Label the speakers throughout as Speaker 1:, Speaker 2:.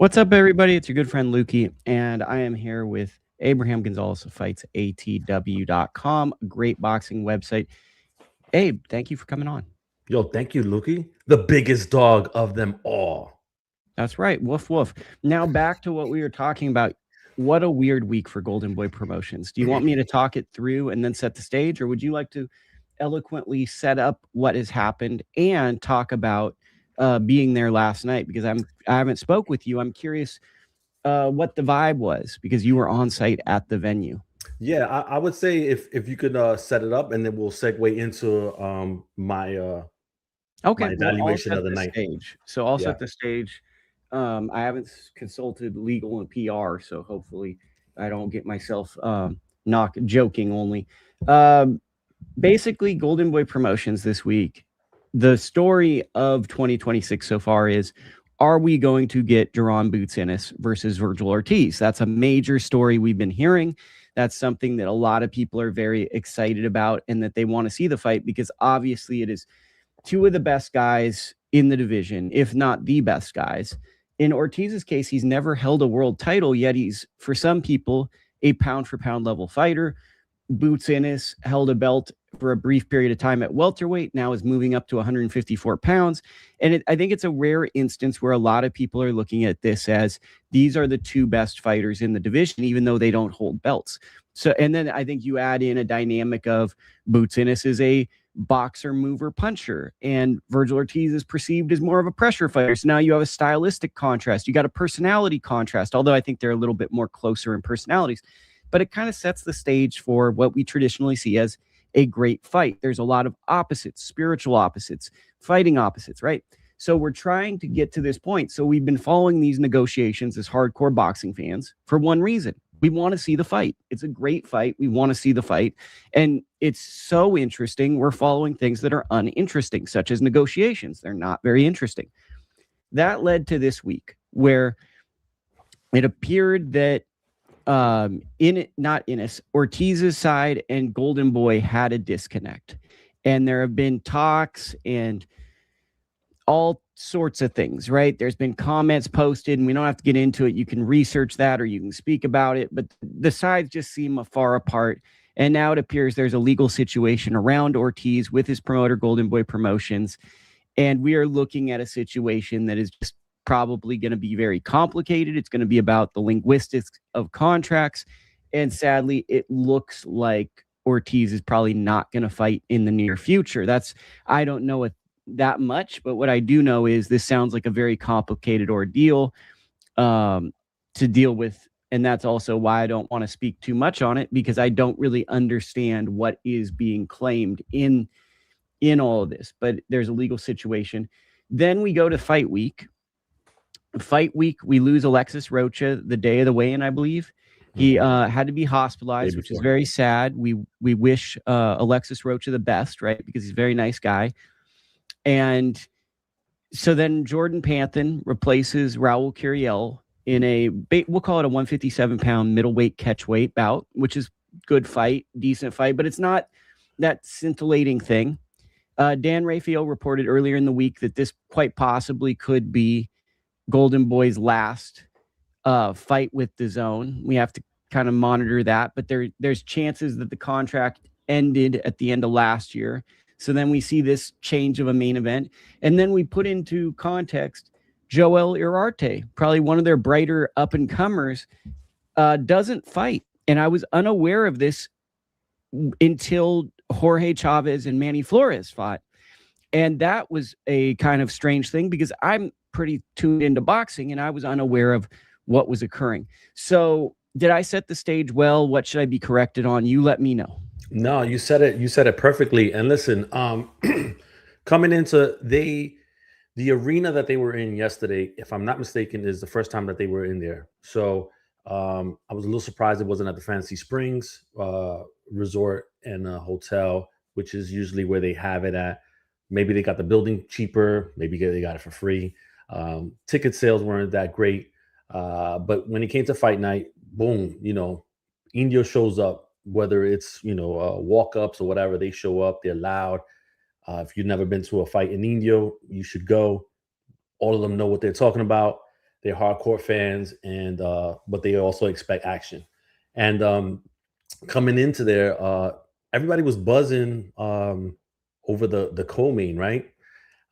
Speaker 1: What's up, everybody? It's your good friend Lukey, and I am here with Abraham Gonzalez of FightsATW.com, a great boxing website. Abe, thank you for coming on.
Speaker 2: Yo, thank you, Lukey. The biggest dog of them all.
Speaker 1: That's right. Woof, woof. Now back to what we were talking about. What a weird week for Golden Boy Promotions. Do you want me to talk it through and then set the stage, or would you like to eloquently set up what has happened and talk about being there last night? Because I haven't spoke with you. I'm curious what the vibe was because you were on site at the venue.
Speaker 2: Yeah, I would say if you could set it up, and then we'll segue into my
Speaker 1: Okay, well, I'll
Speaker 2: evaluation
Speaker 1: set
Speaker 2: of the
Speaker 1: the
Speaker 2: night.
Speaker 1: stage. So I'll
Speaker 2: Yeah.
Speaker 1: set the stage. I haven't consulted legal and PR, so hopefully I don't get myself knock joking only. Um, Basically, Golden Boy Promotions this week. The story of 2026 so far is: are we going to get Jaron Boots Ennis versus Vergil Ortiz? That's a major story we've been hearing. That's something that a lot of people are very excited about and that they want to see the fight because obviously it is two of the best guys in the division, if not the best guys. In Ortiz's case, he's never held a world title, yet he's, for some people, a pound for pound level fighter. Boots Ennis held a belt for a brief period of time at welterweight, now is moving up to 154 pounds. And I think it's a rare instance where a lot of people are looking at this as these are the two best fighters in the division, even though they don't hold belts. So, and then I think you add in a dynamic of Boots Ennis is a boxer, mover, puncher, and Vergil Ortiz is perceived as more of a pressure fighter. So now you have a stylistic contrast. You got a personality contrast, although I think they're a little bit more closer in personalities. But it kind of sets the stage for what we traditionally see as a great fight. There's a lot of opposites, spiritual opposites, fighting opposites, right? So we're trying to get to this point. So we've been following these negotiations as hardcore boxing fans for one reason. We want to see the fight. It's a great fight. We want to see the fight. And it's so interesting. We're following things that are uninteresting, such as negotiations. They're not very interesting. That led to this week where it appeared that Ortiz's side and Golden Boy had a disconnect. And there have been talks and all sorts of things, right? There's been comments posted, and we don't have to get into it. You can research that or you can speak about it, but the sides just seem far apart. And now it appears there's a legal situation around Ortiz with his promoter, Golden Boy Promotions. And we are looking at a situation that is just probably going to be very complicated. It's going to be about the linguistics of contracts. And sadly, it looks like Ortiz is probably not going to fight in the near future. I don't know that much, but what I do know is this sounds like a very complicated ordeal to deal with. And that's also why I don't want to speak too much on it, because I don't really understand what is being claimed in all of this. But there's a legal situation. Then we go to fight week. Fight week, we lose Alexis Rocha the day of the weigh-in, I believe. He had to be hospitalized, which is very sad. We wish Alexis Rocha the best, right? Because he's a very nice guy. And so then Jordan Panthen replaces Raul Curiel in we'll call it a 157-pound middleweight catchweight bout, which is good fight, decent fight, but it's not that scintillating thing. Dan Rafael reported earlier in the week that this quite possibly could be Golden Boy's last fight with the zone. We have to kind of monitor that, but there's chances that the contract ended at the end of last year. So then we see this change of a main event. And then we put into context Joel Iriarte, probably one of their brighter up-and-comers, doesn't fight. And I was unaware of this until Jorge Chavez and Manny Flores fought. And that was a kind of strange thing because I'm pretty tuned into boxing and I was unaware of what was occurring. So did I set the stage well? What should I be corrected on? You let me know.
Speaker 2: No, you said it perfectly. And listen, coming into the arena that they were in yesterday, if I'm not mistaken, is the first time that they were in there. So I was a little surprised it wasn't at the Fantasy Springs Resort and Hotel, which is usually where they have it at. Maybe they got the building cheaper. Maybe they got it for free. Ticket sales weren't that great. But when it came to fight night, boom, Indio shows up. Whether it's, walk-ups or whatever, they show up. They're loud. If you've never been to a fight in Indio, you should go. All of them know what they're talking about. they're hardcore fans, and but they also expect action. And coming into there, everybody was buzzing over the co-main, right?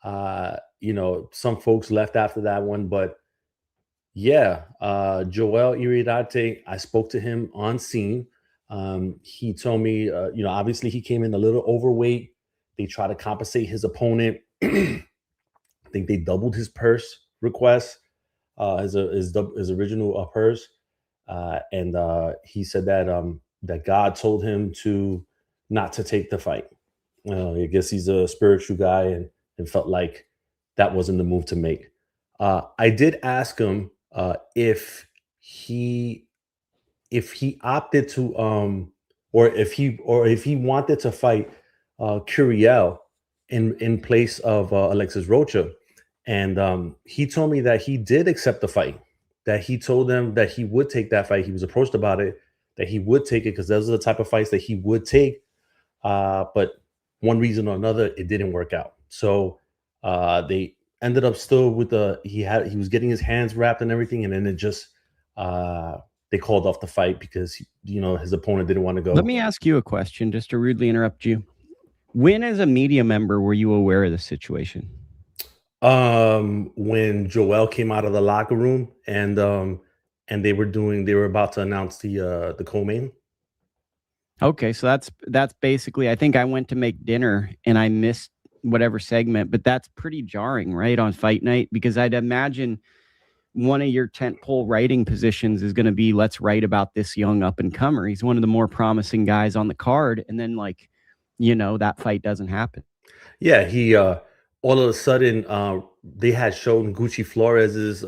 Speaker 2: Some folks left after that one, but yeah, Joel Iriarte, I spoke to him on scene. He told me, obviously he came in a little overweight. They try to compensate his opponent. I think they doubled his purse request, his original purse, and he said that God told him to not to take the fight. I guess he's a spiritual guy and felt like that wasn't the move to make. I did ask him if he opted to or if he wanted to fight Curiel in place of Alexis Rocha, and he told me that he did accept the fight. That he told them that he would take that fight. He was approached about it, that he would take it because those are the type of fights that he would take. But one reason or another, it didn't work out. So they ended up still with he was getting his hands wrapped and everything, and then it just they called off the fight because his opponent didn't want to go.
Speaker 1: Let me ask you a question, just to rudely interrupt you. When, as a media member, were you aware of the situation?
Speaker 2: When Joel came out of the locker room and they were about to announce the co-main.
Speaker 1: Okay, so that's basically, I think I went to make dinner and I missed whatever segment, but that's pretty jarring, right, on fight night? Because I'd imagine one of your tentpole writing positions is going to be, let's write about this young up-and-comer. He's one of the more promising guys on the card, and then, that fight doesn't happen.
Speaker 2: Yeah, he all of a sudden they had shown Gucci Flores's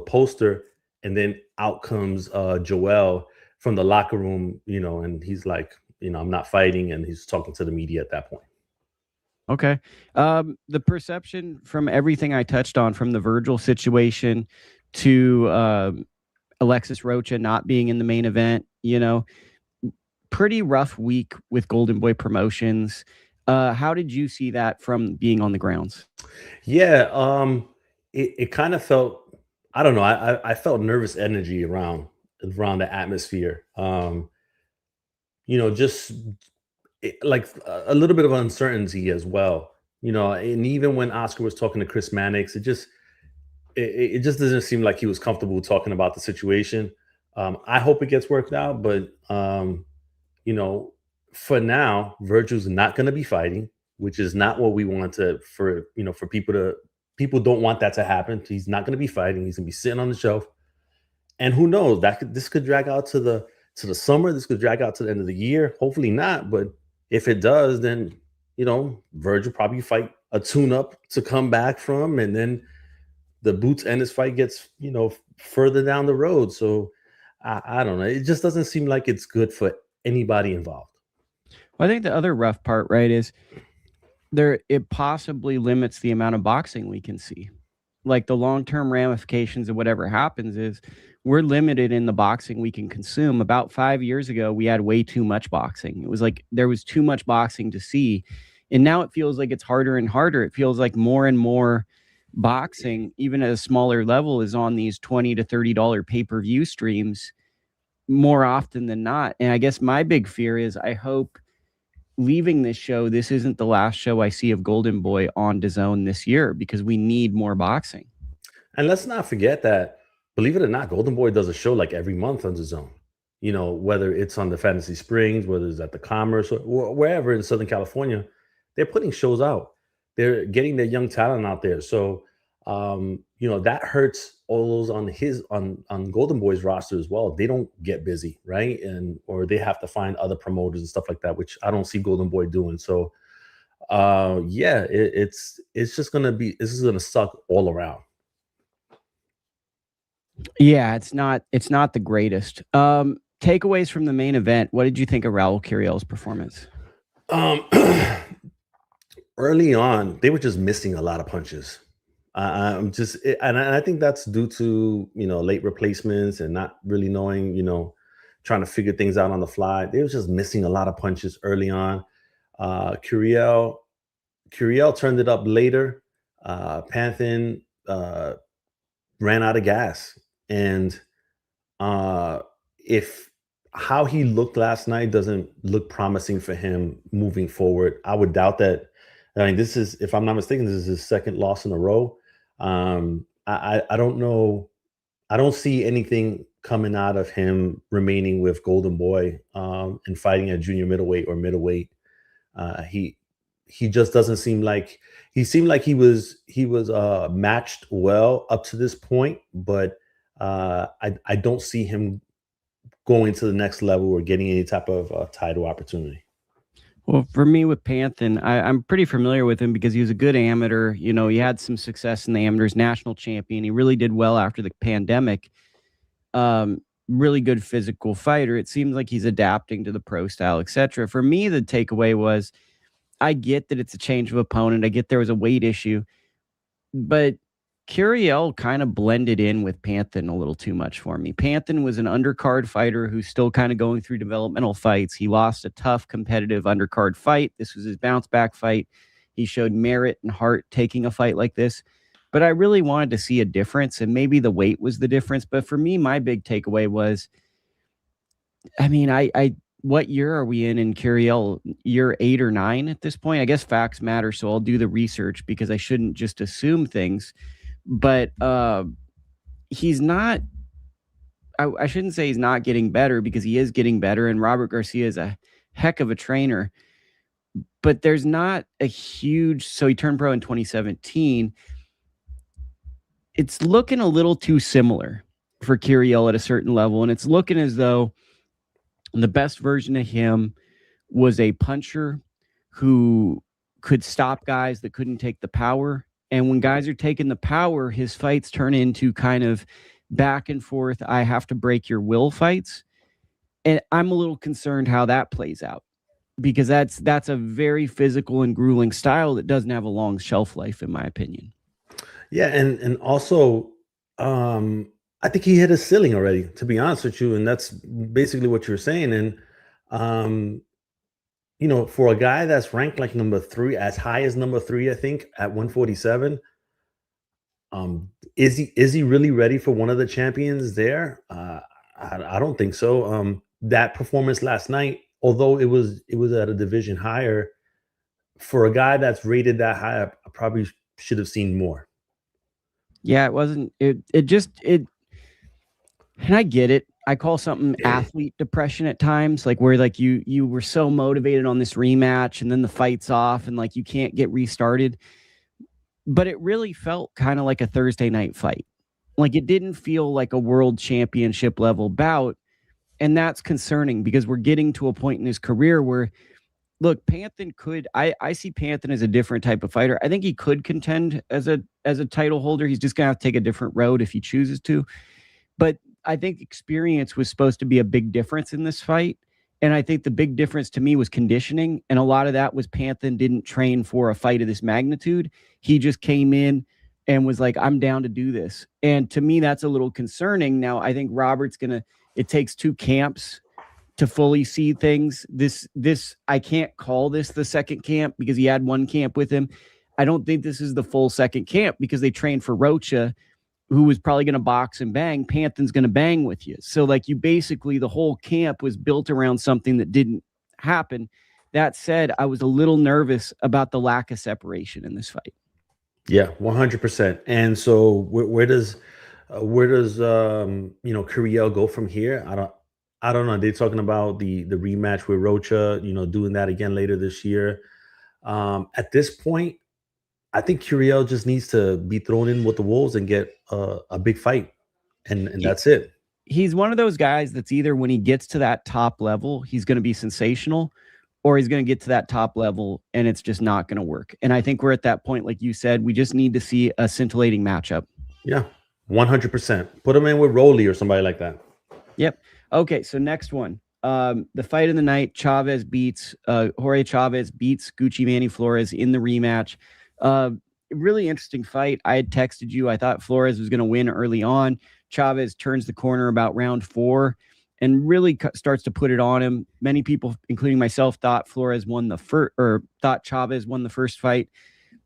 Speaker 2: poster, and then out comes Joel from the locker room, and he's like, I'm not fighting, and he's talking to the media at that point.
Speaker 1: Okay. The perception from everything I touched on, from the Vergil situation to Alexis Rocha not being in the main event, pretty rough week with Golden Boy Promotions. How did you see that from being on the grounds?
Speaker 2: Yeah, it kind of felt, I don't know, I felt nervous energy around the atmosphere. Just like a little bit of uncertainty as well. And even when Oscar was talking to Chris Mannix, it just doesn't seem like he was comfortable talking about the situation. I hope it gets worked out, but for now, Vergil's not going to be fighting, which is not what we want for people don't want that to happen. He's not going to be fighting. He's going to be sitting on the shelf. And who knows, this could drag out to the summer. This could drag out to the end of the year. Hopefully not. But if it does, then, Vergil probably fight a tune-up to come back from. And then the Boots Ennis fight gets, further down the road. So I don't know. It just doesn't seem like it's good for anybody involved.
Speaker 1: Well, I think the other rough part, right, is it possibly limits the amount of boxing we can see. Like, the long-term ramifications of whatever happens is we're limited in the boxing we can consume. About 5 years ago, we had way too much boxing. It was like there was too much boxing to see. And now it feels like it's harder and harder. It feels like more and more boxing, even at a smaller level, is on these $20 to $30 pay-per-view streams more often than not. And I guess my big fear is, I hope leaving this show, this isn't the last show I see of Golden Boy on DAZN this year, because we need more boxing.
Speaker 2: And let's not forget that, believe it or not, Golden Boy does a show like every month on DAZN. Whether it's on the Fantasy Springs, whether it's at the Commerce, or wherever in Southern California, they're putting shows out. They're getting their young talent out there. So, that hurts all those on Golden Boy's roster as well. They don't get busy, right? Or they have to find other promoters and stuff like that, which I don't see Golden Boy doing. So, it's just gonna be, this is gonna suck all around.
Speaker 1: Yeah, it's not the greatest. Takeaways from the main event. What did you think of Raul Curiel's performance?
Speaker 2: Early on, they were just missing a lot of punches. And I think that's due to late replacements and not really knowing, trying to figure things out on the fly. They were just missing a lot of punches early on. Curiel turned it up later. Panthen ran out of gas. And if how he looked last night doesn't look promising for him moving forward, I would doubt that. I mean, this is, if I'm not mistaken, this is his second loss in a row. I don't know. I don't see anything coming out of him remaining with Golden Boy and fighting at junior middleweight or middleweight. He just doesn't seem like he seemed like he was matched well up to this point, but I don't see him going to the next level or getting any type of title opportunity.
Speaker 1: Well, for me with Panthen, I'm pretty familiar with him because he was a good amateur. You know, he had some success in the amateurs, national champion. He really did well after the pandemic. Really good physical fighter. It seems like he's adapting to the pro style, etc. For me, the takeaway was, I get that it's a change of opponent. I get there was a weight issue, but Curiel kind of blended in with Panthen a little too much for me. Panthen was an undercard fighter who's still kind of going through developmental fights. He lost a tough competitive undercard fight. This was his bounce back fight. He showed merit and heart taking a fight like this. But I really wanted to see a difference, and maybe the weight was the difference. But for me, my big takeaway was, I mean, what year are we in Curiel? Year 8 or 9 at this point? I guess facts matter, so I'll do the research because I shouldn't just assume things. But he's not, I shouldn't say he's not getting better, because he is getting better, and Robert Garcia is a heck of a trainer. But there's not a huge, so he turned pro in 2017. It's looking a little too similar for Curiel at a certain level, and it's looking as though the best version of him was a puncher who could stop guys that couldn't take the power. And when guys are taking the power, his fights turn into kind of back and forth, I have to break your will fights. And I'm a little concerned how that plays out, because that's a very physical and grueling style that doesn't have a long shelf life, in my opinion.
Speaker 2: Yeah, and also, I think he hit his ceiling already, to be honest with you, and that's basically what you're saying. And you know, for a guy that's ranked like number 3, as high as number 3, I think at 147, is he really ready for one of the champions there? I don't think so. That performance last night, although it was at a division higher, for a guy that's rated that high, I probably should have seen more.
Speaker 1: Yeah, it wasn't. And I get it. I call something athlete depression at times, like where like you were so motivated on this rematch, and then the fight's off, and like you can't get restarted. But it really felt kind of like a Thursday night fight. Like it didn't feel like a world championship level bout, and that's concerning, because we're getting to a point in his career where, look, Panthen could, I see Panthen as a different type of fighter. I think he could contend as a title holder. He's just gonna have to take a different road if he chooses to. But I think experience was supposed to be a big difference in this fight. And I think the big difference to me was conditioning. And a lot of that was Panthen didn't train for a fight of this magnitude. He just came in and was like, I'm down to do this. And to me, that's a little concerning. Now, I think Robert's it takes 2 camps to fully see things. This I can't call this the second camp, because he had 1 camp with him. I don't think this is the full second camp, because they trained for Rocha, who was probably going to box and bang. Panthen's going to bang with you. So like you basically, the whole camp was built around something that didn't happen. That said, I was a little nervous about the lack of separation in this fight.
Speaker 2: Yeah, 100%. And so where does Curiel go from here? I don't know. They're talking about the rematch with Rocha, doing that again later this year. At this point, I think Curiel just needs to be thrown in with the wolves and get a big fight, and that's it.
Speaker 1: He's one of those guys that's either when he gets to that top level, he's going to be sensational, or he's going to get to that top level and it's just not going to work. And I think we're at that point, like you said, we just need to see a scintillating matchup.
Speaker 2: Yeah, 100%. Put him in with Rolly or somebody like that.
Speaker 1: Yep. Okay, so next one. The fight of the night, Jorge Chavez beats Gucci Manny Flores in the rematch. Really interesting fight. I had texted you. I thought Flores was going to win early on. Chavez turns the corner about round 4 and really starts to put it on him. Many people, including myself, thought Chavez won the first fight.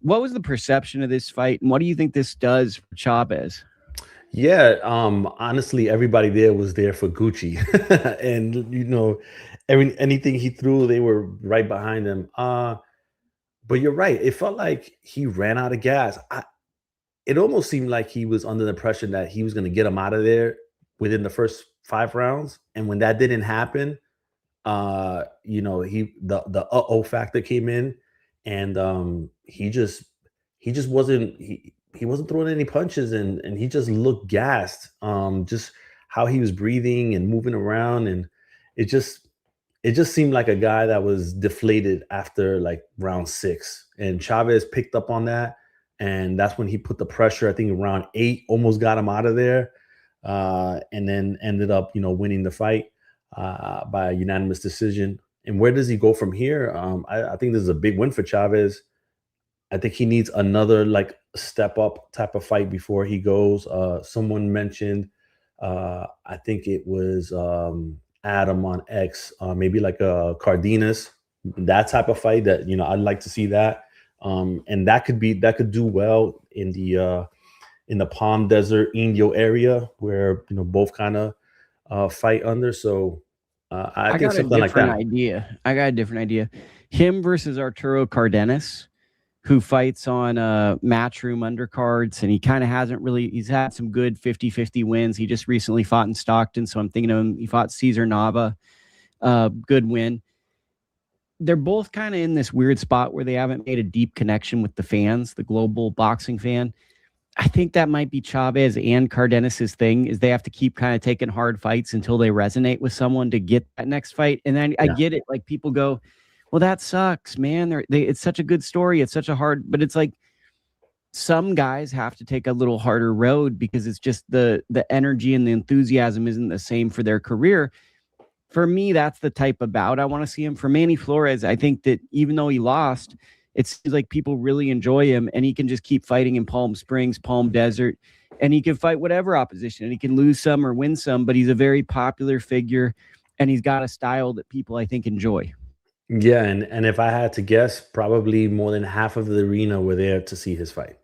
Speaker 1: What was the perception of this fight, and what do you think this does for Chavez?
Speaker 2: Yeah, honestly, everybody there was there for Gucci, and anything he threw, they were right behind him. But you're right; it felt like he ran out of gas. It almost seemed like he was under the impression that he was going to get him out of there within the first 5 rounds, and when that didn't happen, the uh-oh factor came in, and he just wasn't he wasn't throwing any punches, and he just looked gassed. Just how he was breathing and moving around, and it just it just seemed like a guy that was deflated after like round 6. And Chavez picked up on that, and that's when he put the pressure. I think round 8 almost got him out of there, and then ended up winning the fight by a unanimous decision. And where does he go from here? I think this is a big win for Chavez. I think he needs another like step up type of fight before he goes. Someone mentioned, I think it was Adam on X, maybe like a Cardenas, that type of fight. That I'd like to see that, and that could do well in the Palm Desert Indio area where both kind of fight under. So I think something like that.
Speaker 1: I got a different idea. Him versus Arturo Cardenas, who fights on Matchroom undercards, and he kind of hasn't really, he's had some good 50-50 wins. He just recently fought in Stockton, so I'm thinking of him. He fought Cesar Nava, good win. They're both kind of in this weird spot where they haven't made a deep connection with the fans, the global boxing fan. I think that might be Chavez and Cardenas' thing, is they have to keep kind of taking hard fights until they resonate with someone to get that next fight. And then I get it. Like, people go, well, that sucks, man. It's such a good story. It's such a hard, but it's like some guys have to take a little harder road because it's just the energy and the enthusiasm isn't the same for their career. For me, that's the type of bout I want to see him. For Manny Flores, I think that even though he lost, it seems like people really enjoy him, and he can just keep fighting in Palm Springs, Palm Desert, and he can fight whatever opposition, and he can lose some or win some, but he's a very popular figure, and he's got a style that people, I think, enjoy.
Speaker 2: Yeah, and if I had to guess, probably more than half of the arena were there to see his fight.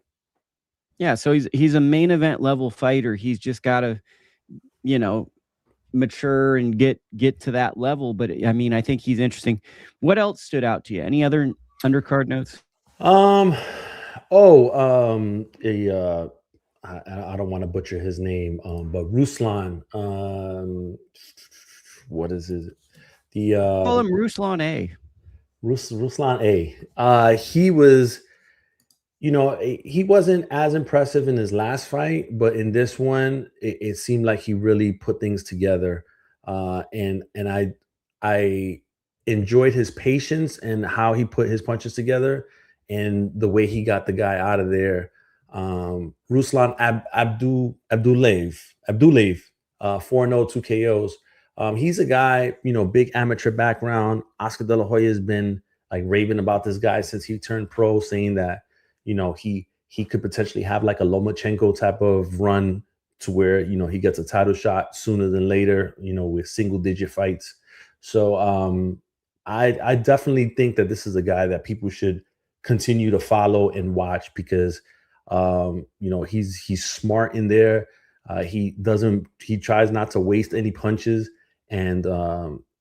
Speaker 1: Yeah, so he's a main event level fighter. He's just got to, mature and get to that level. But I mean, I think he's interesting. What else stood out to you? Any other undercard notes?
Speaker 2: Um, oh, I don't want to butcher his name, but Ruslan, what is his? The
Speaker 1: Call him Ruslan A.
Speaker 2: Ruslan A. He was, he wasn't as impressive in his last fight, but in this one, it seemed like he really put things together. And I enjoyed his patience and how he put his punches together and the way he got the guy out of there. Ruslan Abdullayev, 4-0, 2 KOs. He's a guy, big amateur background. Oscar De La Hoya has been like raving about this guy since he turned pro, saying that, he could potentially have like a Lomachenko type of run to where, he gets a title shot sooner than later, with single digit fights. So I definitely think that this is a guy that people should continue to follow and watch because, he's smart in there. He tries not to waste any punches. And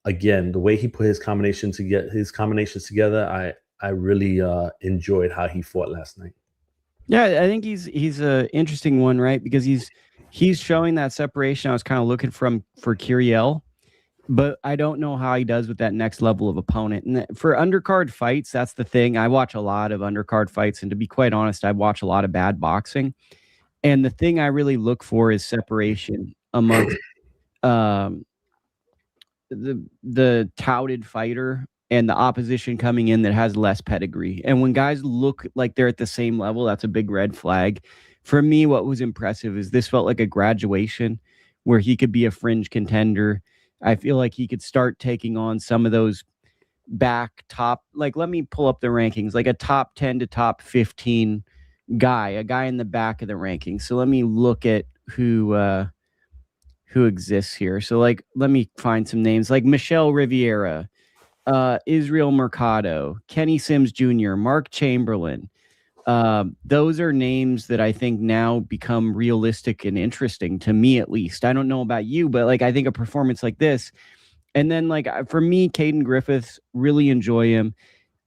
Speaker 2: again, the way he put his combinations together, I really enjoyed how he fought last night.
Speaker 1: Yeah, I think he's a interesting one, right? Because he's showing that separation I was kind of looking for Curiel, but I don't know how he does with that next level of opponent. And for undercard fights, that's the thing. I watch a lot of undercard fights, and to be quite honest, I watch a lot of bad boxing. And the thing I really look for is separation amongst the touted fighter and the opposition coming in that has less pedigree. And when guys look like they're at the same level, that's a big red flag. For me, what was impressive is this felt like a graduation where he could be a fringe contender. I feel like he could start taking on some of those back top, like, let me pull up the rankings, like a top 10 to top 15 guy, a guy in the back of the rankings. So let me look at who exists here. So like, let me find some names like Michelle Riviera, Israel Mercado, Kenny Sims Jr., Mark Chamberlain, Those are names that I think now become realistic and interesting to me, at least. I don't know about you, but like I think a performance like this, and then like for me, Caden Griffiths, really enjoy him.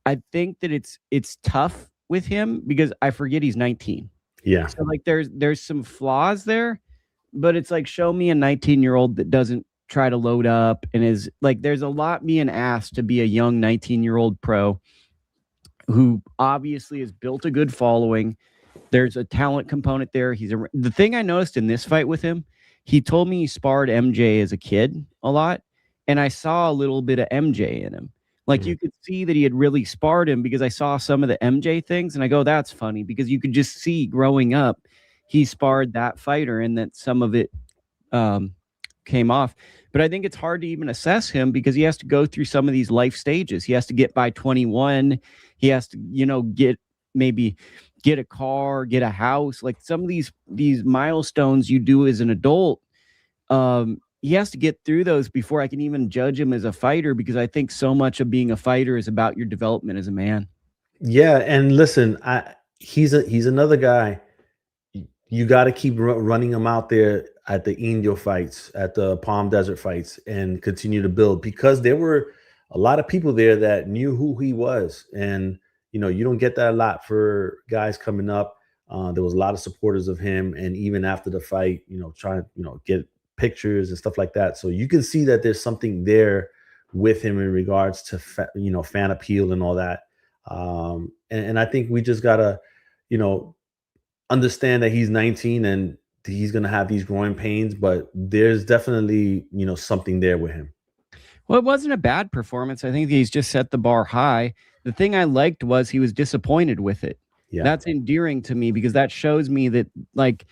Speaker 1: I think that it's tough with him because I forget he's 19.
Speaker 2: Yeah.
Speaker 1: So like there's some flaws there, but it's like show me a 19-year-old that doesn't try to load up and is like there's a lot being asked to be a young 19-year-old pro who obviously has built a good following. There's a talent component there. The thing I noticed in this fight with him, he told me he sparred MJ as a kid a lot, and I saw a little bit of MJ in him. Like you could see that he had really sparred him because I saw some of the MJ things, and I go, that's funny because you could just see growing up, he sparred that fighter, and that some of it came off. But I think it's hard to even assess him because he has to go through some of these life stages. He has to get by 21. He has to, get a car, get a house. Like some of these milestones you do as an adult, he has to get through those before I can even judge him as a fighter, because I think so much of being a fighter is about your development as a man.
Speaker 2: Yeah, and listen, he's another guy. You got to keep running him out there at the Indio fights, at the Palm Desert fights, and continue to build, because there were a lot of people there that knew who he was. And, you don't get that a lot for guys coming up. There was a lot of supporters of him. And even after the fight, trying to, get pictures and stuff like that. So you can see that there's something there with him in regards to, fan appeal and all that. And I think we just got to, understand that he's 19 and he's going to have these growing pains, but there's definitely, something there with him.
Speaker 1: Well, it wasn't a bad performance. I think he's just set the bar high. The thing I liked was he was disappointed with it.
Speaker 2: Yeah.
Speaker 1: That's endearing to me because that shows me that, like,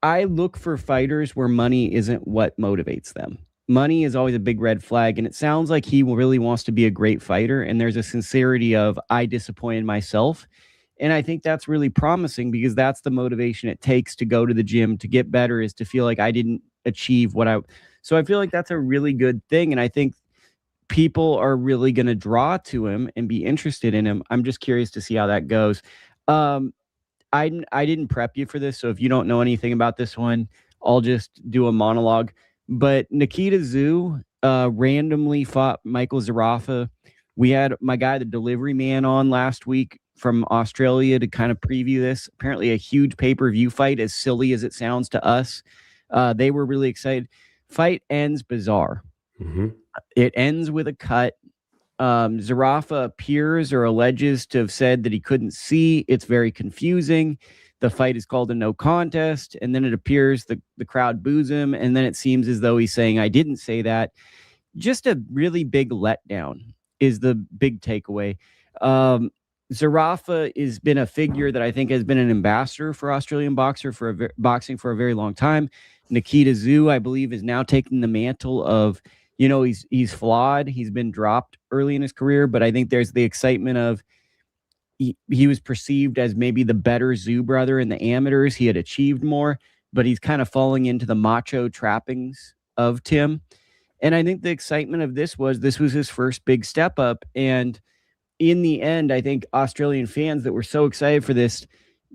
Speaker 1: I look for fighters where money isn't what motivates them. Money is always a big red flag, and it sounds like he really wants to be a great fighter, and there's a sincerity of, I disappointed myself. And I think that's really promising because that's the motivation it takes to go to the gym, to get better, is to feel like I didn't achieve what so I feel like that's a really good thing. And I think people are really going to draw to him and be interested in him. I'm just curious to see how that goes. I didn't prep you for this, so if you don't know anything about this one, I'll just do a monologue. But Nikita Tszyu randomly fought Michael Zerafa. We had my guy, the delivery man, on last week from Australia to kind of preview this. Apparently a huge pay-per-view fight, as silly as it sounds to us. They were really excited. Fight ends bizarre.
Speaker 2: Mm-hmm.
Speaker 1: It ends with a cut. Zerafa appears or alleges to have said that he couldn't see. It's very confusing. The fight is called a no contest, and then it appears the crowd boos him, and then it seems as though he's saying, I didn't say that. Just a really big letdown is the big takeaway. Zerafa has been a figure that I think has been an ambassador for Australian boxing for a very long time. Nikita Tszyu, I believe, is now taking the mantle of, he's flawed. He's been dropped early in his career, but I think there's the excitement of he was perceived as maybe the better Tszyu brother in the amateurs. He had achieved more, but he's kind of falling into the macho trappings of Tim. And I think the excitement of this was his first big step up. And in the end, I think Australian fans that were so excited for this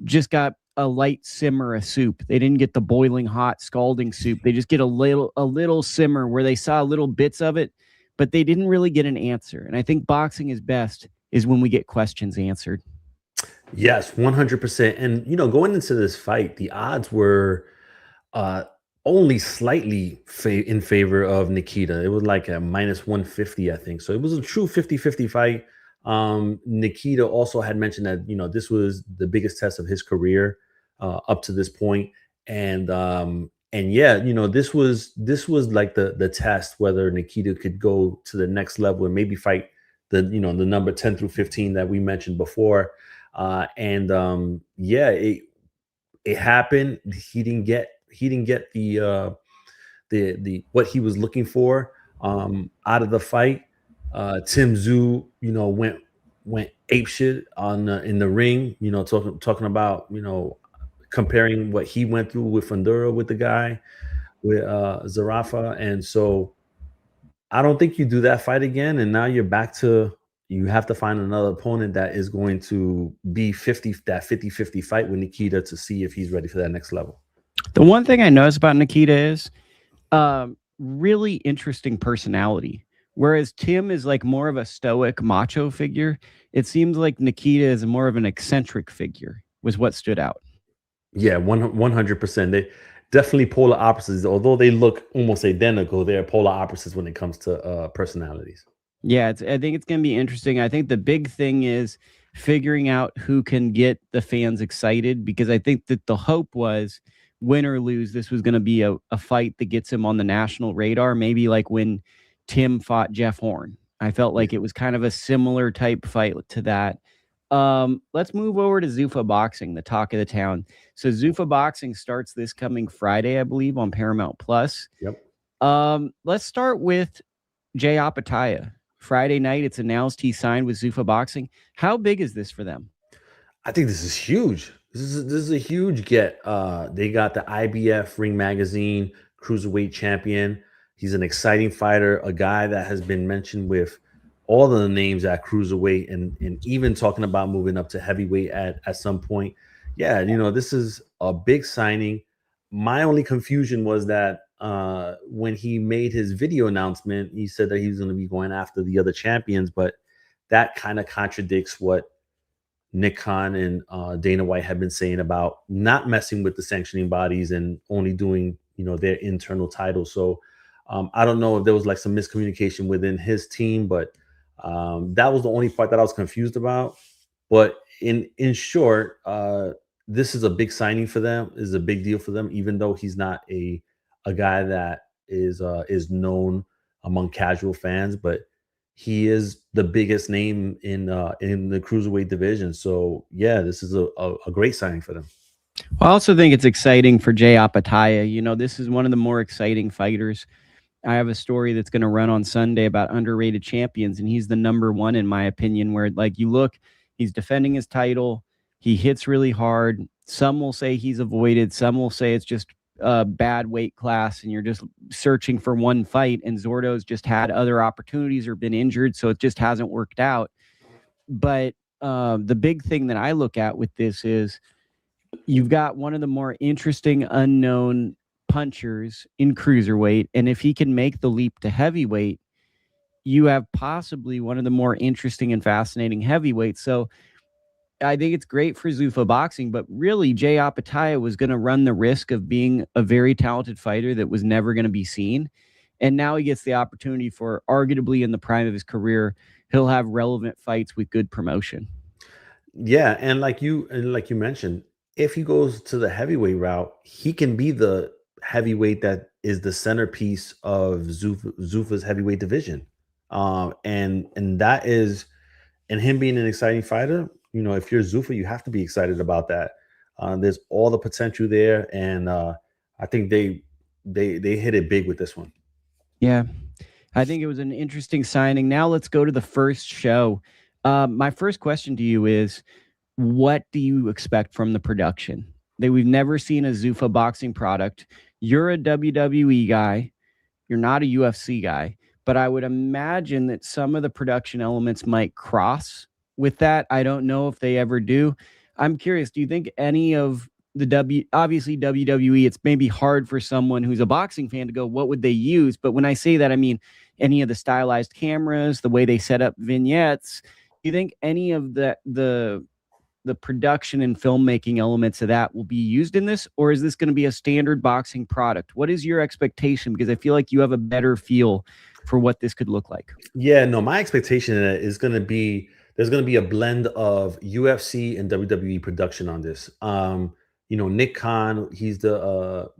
Speaker 1: just got a light simmer of soup. They didn't get the boiling hot scalding soup. They just get a little simmer where they saw little bits of it, but they didn't really get an answer. And I think boxing is best is when we get questions answered.
Speaker 2: Yes, 100%. And, going into this fight, the odds were only slightly in favor of Nikita. It was like a minus 150, I think. So it was a true 50-50 fight. Nikita also had mentioned that, this was the biggest test of his career up to this point. And yeah, this was like the test whether Nikita could go to the next level and maybe fight the number 10 through 15 that we mentioned before. Yeah, it happened. He didn't get the what he was looking for out of the fight. Tim Tszyu, went apeshit in the ring, talking about, comparing what he went through with Fundura with the guy, with Zerafa. And so I don't think you do that fight again. And now you're back to, you have to find another opponent that is going to be 50-50 fight with Nikita to see if he's ready for that next level.
Speaker 1: The one thing I noticed about Nikita is really interesting personality. Whereas Tim is like more of a stoic macho figure, it seems like Nikita is more of an eccentric figure, was what stood out.
Speaker 2: Yeah, 100%. They definitely polar opposites. Although they look almost identical, they're polar opposites when it comes to personalities.
Speaker 1: Yeah, I think it's going to be interesting. I think the big thing is figuring out who can get the fans excited, because I think that the hope was, win or lose, this was going to be a fight that gets him on the national radar. Maybe like when Tim fought Jeff Horn. I felt like it was kind of a similar type fight to that. Let's move over to Zuffa Boxing, the talk of the town. So Zuffa Boxing starts this coming Friday, I believe, on Paramount Plus.
Speaker 2: Yep.
Speaker 1: Let's start with Jay Opetaia. Friday night, it's announced he signed with Zuffa Boxing. How big is this for them?
Speaker 2: I think this is huge. This is a huge get. They got the IBF Ring Magazine Cruiserweight champion. He's an exciting fighter, a guy that has been mentioned with all the names at cruiserweight and even talking about moving up to heavyweight at some point. Yeah, this is a big signing. My only confusion was that when he made his video announcement, he said that he was going to be going after the other champions, but that kind of contradicts what Nick Khan and Dana White have been saying about not messing with the sanctioning bodies and only doing, their internal titles. So I don't know if there was like some miscommunication within his team, but that was the only part that I was confused about. But in short, this is a big signing for them. This is a big deal for them, even though he's not a guy that is known among casual fans, but he is the biggest name in the cruiserweight division. So yeah, this is a great signing for them.
Speaker 1: I also think it's exciting for Jay Opetaia. This is one of the more exciting fighters. I have a story that's going to run on Sunday about underrated champions, and he's the number one in my opinion, where like you look, he's defending his title. He hits really hard. Some will say he's avoided. Some will say it's just a bad weight class and you're just searching for one fight, and Zordo's just had other opportunities or been injured, so it just hasn't worked out. But the big thing that I look at with this is you've got one of the more interesting unknown punchers in cruiserweight, and if he can make the leap to heavyweight, you have possibly one of the more interesting and fascinating heavyweights. So I think it's great for Zuffa Boxing, but really Jay Opetaia was going to run the risk of being a very talented fighter that was never going to be seen. And now he gets the opportunity for, arguably in the prime of his career, he'll have relevant fights with good promotion.
Speaker 2: Yeah, and like you mentioned, if he goes to the heavyweight route, he can be the heavyweight that is the centerpiece of Zuffa's heavyweight division. And that is, and him being an exciting fighter, if you're Zuffa, you have to be excited about that. There's all the potential there, and I think they hit it big with this one.
Speaker 1: Yeah, I think it was an interesting signing. Now let's go to the first show. My first question to you is, what do you expect from the production? We've never seen a Zuffa Boxing product. You're a WWE guy. You're not a UFC guy. But I would imagine that some of the production elements might cross with that. I don't know if they ever do. I'm curious, do you think any of the obviously WWE, it's maybe hard for someone who's a boxing fan to go, what would they use? But when I say that, I mean any of the stylized cameras, the way they set up vignettes. Do you think any of the production and filmmaking elements of that will be used in this, or is this going to be a standard boxing product? What is your expectation? Because I feel like you have a better feel for what this could look like.
Speaker 2: Yeah, no, my expectation is going to be, there's going to be a blend of UFC and WWE production on this. Nick Khan, he's the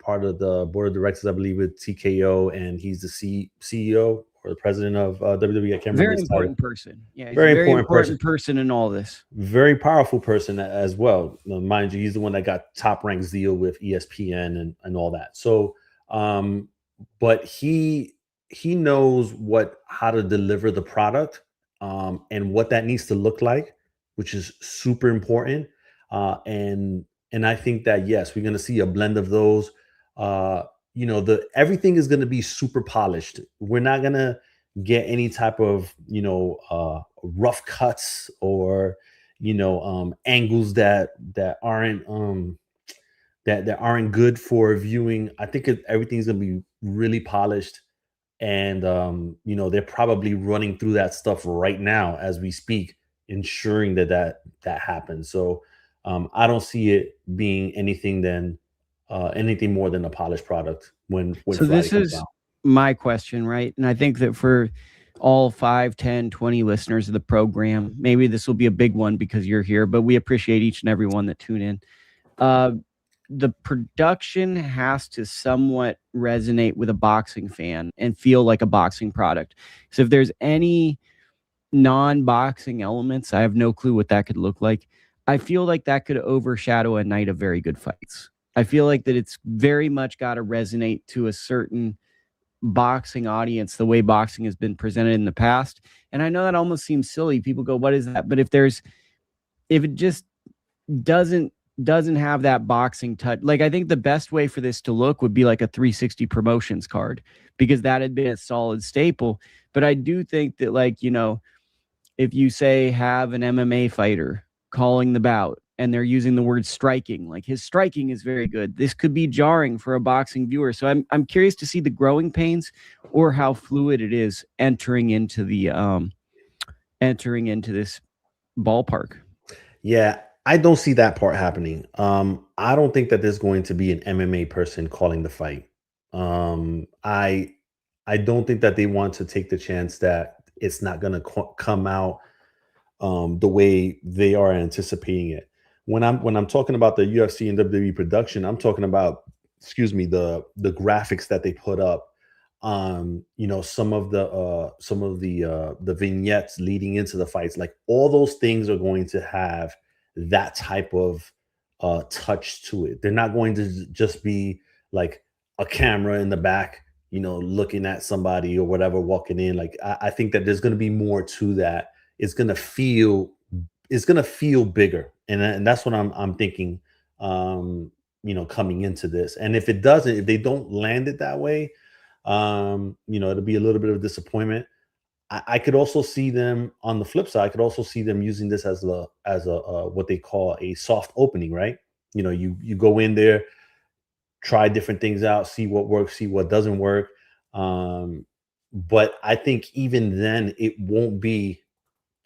Speaker 2: part of the board of directors, I believe, with TKO, and he's the CEO or the president of WWE. I can't remember.
Speaker 1: Very important person. Yeah, he's
Speaker 2: very
Speaker 1: a very important person in all this.
Speaker 2: Very powerful person as well. Mind you, he's the one that got top ranked deal with ESPN and all that. So, but he knows how to deliver the product and what that needs to look like, which is super important. And I think that, yes, we're going to see a blend of those. Everything is going to be super polished. We're not going to get any type of rough cuts or angles that aren't good for viewing. I think everything's gonna be really polished, and they're probably running through that stuff right now as we speak, ensuring that happens. So I don't see it being anything more than a polished product when
Speaker 1: So
Speaker 2: Friday
Speaker 1: this
Speaker 2: comes
Speaker 1: is
Speaker 2: out.
Speaker 1: my question, right? And I think that for all 5, 10, 20 listeners of the program, maybe this will be a big one because you're here, but we appreciate each and every one that tune in. The production has to somewhat resonate with a boxing fan and feel like a boxing product. So if there's any non-boxing elements, I have no clue what that could look like. I feel like that could overshadow a night of very good fights. I feel like that it's very much got to resonate to a certain boxing audience the way boxing has been presented in the past. And I know that almost seems silly. People go, what is that? But if it just doesn't have that boxing touch, like I think the best way for this to look would be like a 360 promotions card, because that had been a solid staple. But I do think that, like, if you say have an MMA fighter calling the bout and they're using the word striking, like his striking is very good, this could be jarring for a boxing viewer. So I'm curious to see the growing pains or how fluid it is entering into this ballpark.
Speaker 2: Yeah, I don't see that part happening. I don't think that there's going to be an MMA person calling the fight. I don't think that they want to take the chance that it's not going to come out the way they are anticipating it. When I'm talking about the UFC and WWE production, I'm talking about, the graphics that they put up. Some of the vignettes leading into the fights, like all those things are going to have that type of touch to it. They're not going to just be like a camera in the back, looking at somebody or whatever walking in. Like I think that there's going to be more to that. It's going to feel bigger, and that's what I'm thinking. Coming into this, and if they don't land it that way, it'll be a little bit of a disappointment. I could also see them on the flip side. I could also see them using this as a what they call a soft opening, right? You go in there, try different things out, see what works, see what doesn't work. But I think even then, it won't be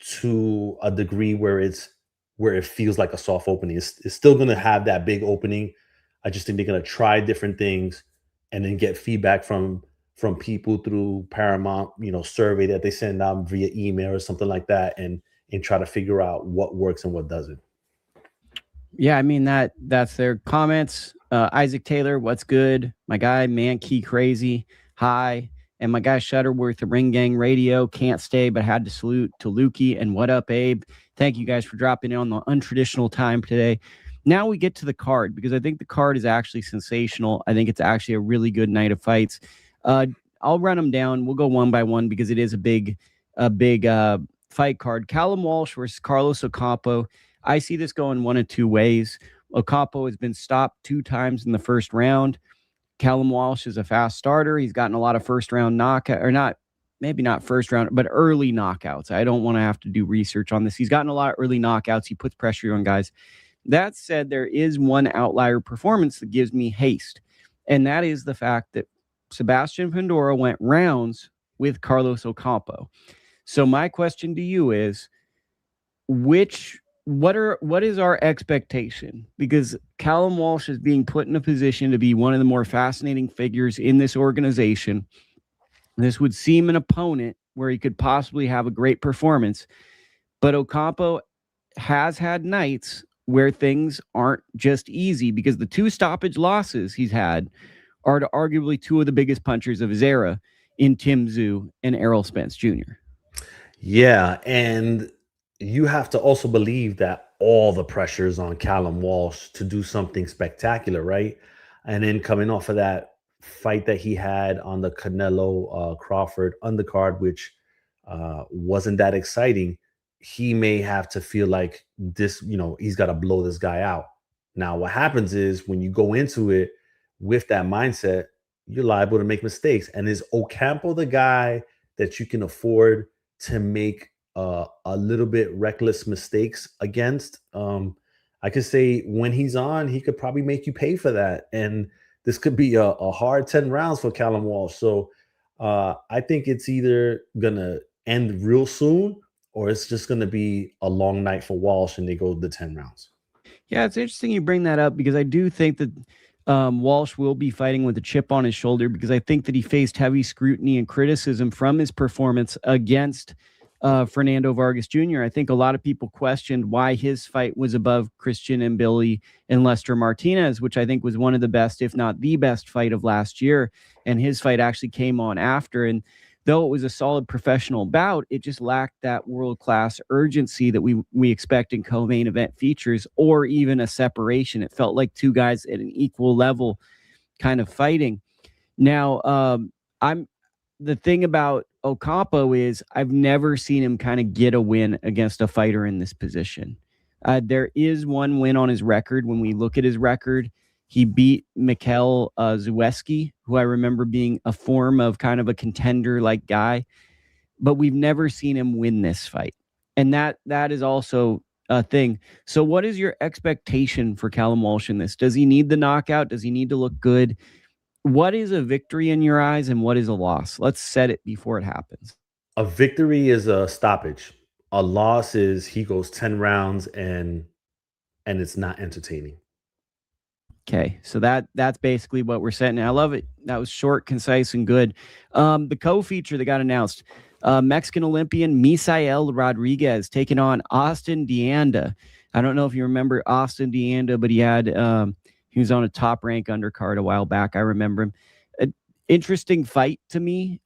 Speaker 2: to a degree where it feels like a soft opening. It's still going to have that big opening. I just think they're going to try different things and then get feedback from people through Paramount, survey that they send out via email or something like that, and try to figure out what works and what doesn't.
Speaker 1: Yeah, I mean that's their comments. Isaac Taylor, what's good? My guy, Man Key Crazy, hi. And my guy Shutterworth, the Ring Gang Radio, can't stay but had to salute to Lukey. And what up, Abe? Thank you guys for dropping in on the untraditional time today. Now we get to the card, because I think the card is actually sensational. I think it's actually a really good night of fights. I'll run them down. We'll go one by one because it is a big fight card. Callum Walsh versus Carlos Ocampo. I see this going one of two ways. Ocampo has been stopped 2 times in the first round. Callum Walsh is a fast starter. He's gotten a lot of first round knockout, or not, maybe not first round, but early knockouts. I don't want to have to do research on this. He's gotten a lot of early knockouts. He puts pressure on guys. That said, there is one outlier performance that gives me haste, and that is the fact that Sebastian Pandora went rounds with Carlos Ocampo. So my question to you is, what is our expectation? Because Callum Walsh is being put in a position to be one of the more fascinating figures in this organization. This would seem an opponent where he could possibly have a great performance, but Ocampo has had nights where things aren't just easy, because the 2 stoppage losses he's had are to arguably 2 of the biggest punchers of his era in Tim Tszyu and Errol Spence Jr.
Speaker 2: Yeah, and you have to also believe that all the pressure is on Callum Walsh to do something spectacular, right? And then coming off of that fight that he had on the Canelo Crawford undercard, which wasn't that exciting, he may have to feel like this, he's got to blow this guy out. Now, what happens is when you go into it with that mindset, you're liable to make mistakes. And is Ocampo the guy that you can afford to make a little bit reckless mistakes against. I could say when he's on, he could probably make you pay for that. And this could be a hard 10 rounds for Callum Walsh. So I think it's either going to end real soon or it's just going to be a long night for Walsh and they go the 10 rounds.
Speaker 1: Yeah, it's interesting you bring that up because I do think that Walsh will be fighting with a chip on his shoulder because I think that he faced heavy scrutiny and criticism from his performance against Fernando Vargas Jr. I think a lot of people questioned why his fight was above Christian Mbili and Lester Martinez, which I think was one of the best, if not the best fight of last year. And his fight actually came on after. And though it was a solid professional bout, it just lacked that world-class urgency that we expect in co-main event features or even a separation. It felt like two guys at an equal level kind of fighting. Now, the thing about Ocampo is I've never seen him kind of get a win against a fighter in this position. There is one win on his record. When we look at his record, he beat Mikhail Zueski, who I remember being a form of kind of a contender-like guy. But we've never seen him win this fight. And that is also a thing. So what is your expectation for Callum Walsh in this? Does he need the knockout? Does he need to look good? What is a victory in your eyes and what is a loss? Let's set it before it happens.
Speaker 2: A victory is a stoppage. A loss is he goes 10 rounds and it's not entertaining.
Speaker 1: Okay, so that's basically what we're setting. I love it. That was short, concise, and good. The co-feature that got announced, Mexican Olympian Misael Rodriguez taking on Austin Deanda. I don't know if you remember Austin Deanda, but he was on a top rank undercard a while back. I remember him. An interesting fight to me.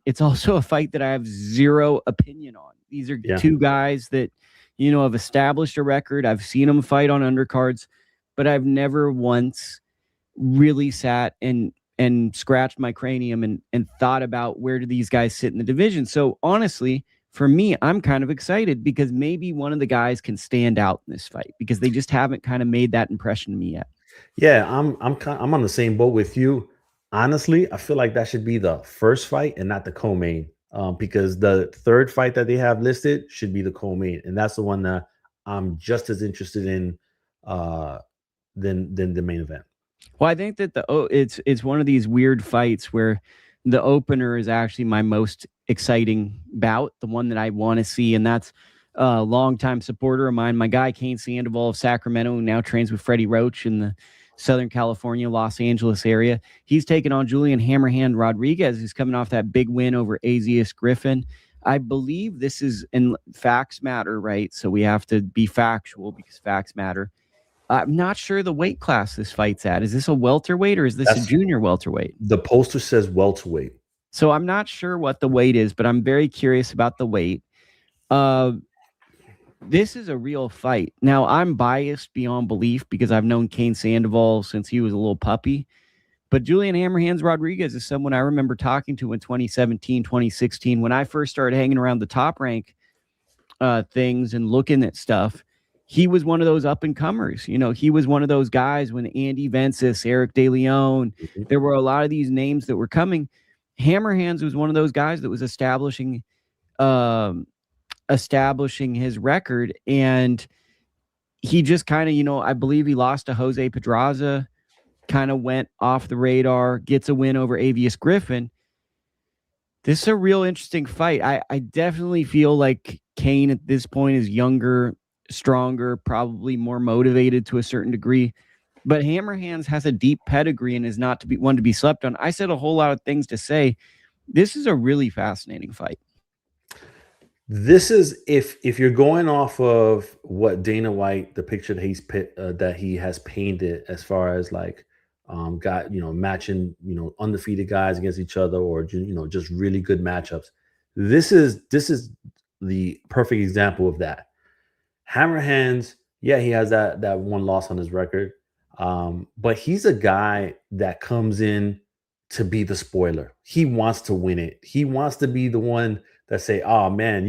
Speaker 1: It's also a fight that I have zero opinion on. These are two guys that, have established a record. I've seen them fight on undercards, but I've never once really sat and scratched my cranium and thought about where do these guys sit in the division. So honestly, for me, I'm kind of excited because maybe one of the guys can stand out in this fight because they just haven't kind of made that impression to me yet.
Speaker 2: Yeah, I'm on the same boat with you. Honestly, I feel like that should be the first fight and not the co-main, because the third fight that they have listed should be the co-main, and that's the one that I'm just as interested in than the main event.
Speaker 1: Well, I think that it's one of these weird fights where the opener is actually my most exciting bout, the one that I want to see, and that's a longtime supporter of mine, my guy Cain Sandoval of Sacramento, who now trains with Freddie Roach in the Southern California, Los Angeles area. He's taking on Julian Hammerhand Rodriguez, who's coming off that big win over Azius Griffin. I believe this is, and facts matter, right? So we have to be factual because facts matter. I'm not sure the weight class this fight's at. Is this a welterweight or is this a junior welterweight?
Speaker 2: The poster says welterweight.
Speaker 1: So I'm not sure what the weight is, but I'm very curious about the weight. This is a real fight. Now, I'm biased beyond belief because I've known Cain Sandoval since he was a little puppy. But Julian Hammerhands Rodriguez is someone I remember talking to in 2017, 2016. When I first started hanging around the top rank things and looking at stuff, he was one of those up-and-comers. He was one of those guys when Andy Vences, Eric De Leon, there were a lot of these names that were coming. Hammerhands was one of those guys that was establishing his record, and he just kind of, I believe he lost to Jose Pedraza, kind of went off the radar, gets a win over Avius Griffin. This is a real interesting fight. I definitely feel like Cain at this point is younger, stronger, probably more motivated to a certain degree, but Hammerhands has a deep pedigree and is not to be one to be slept on. I said a whole lot of things to say. This is a really fascinating fight.
Speaker 2: This is if you're going off of what Dana White, the picture that he has painted as far as like matching undefeated guys against each other or just really good matchups. This is the perfect example of that. Hammerhands, yeah, he has that one loss on his record, but he's a guy that comes in to be the spoiler. He wants to win it. He wants to be the one that say, oh man,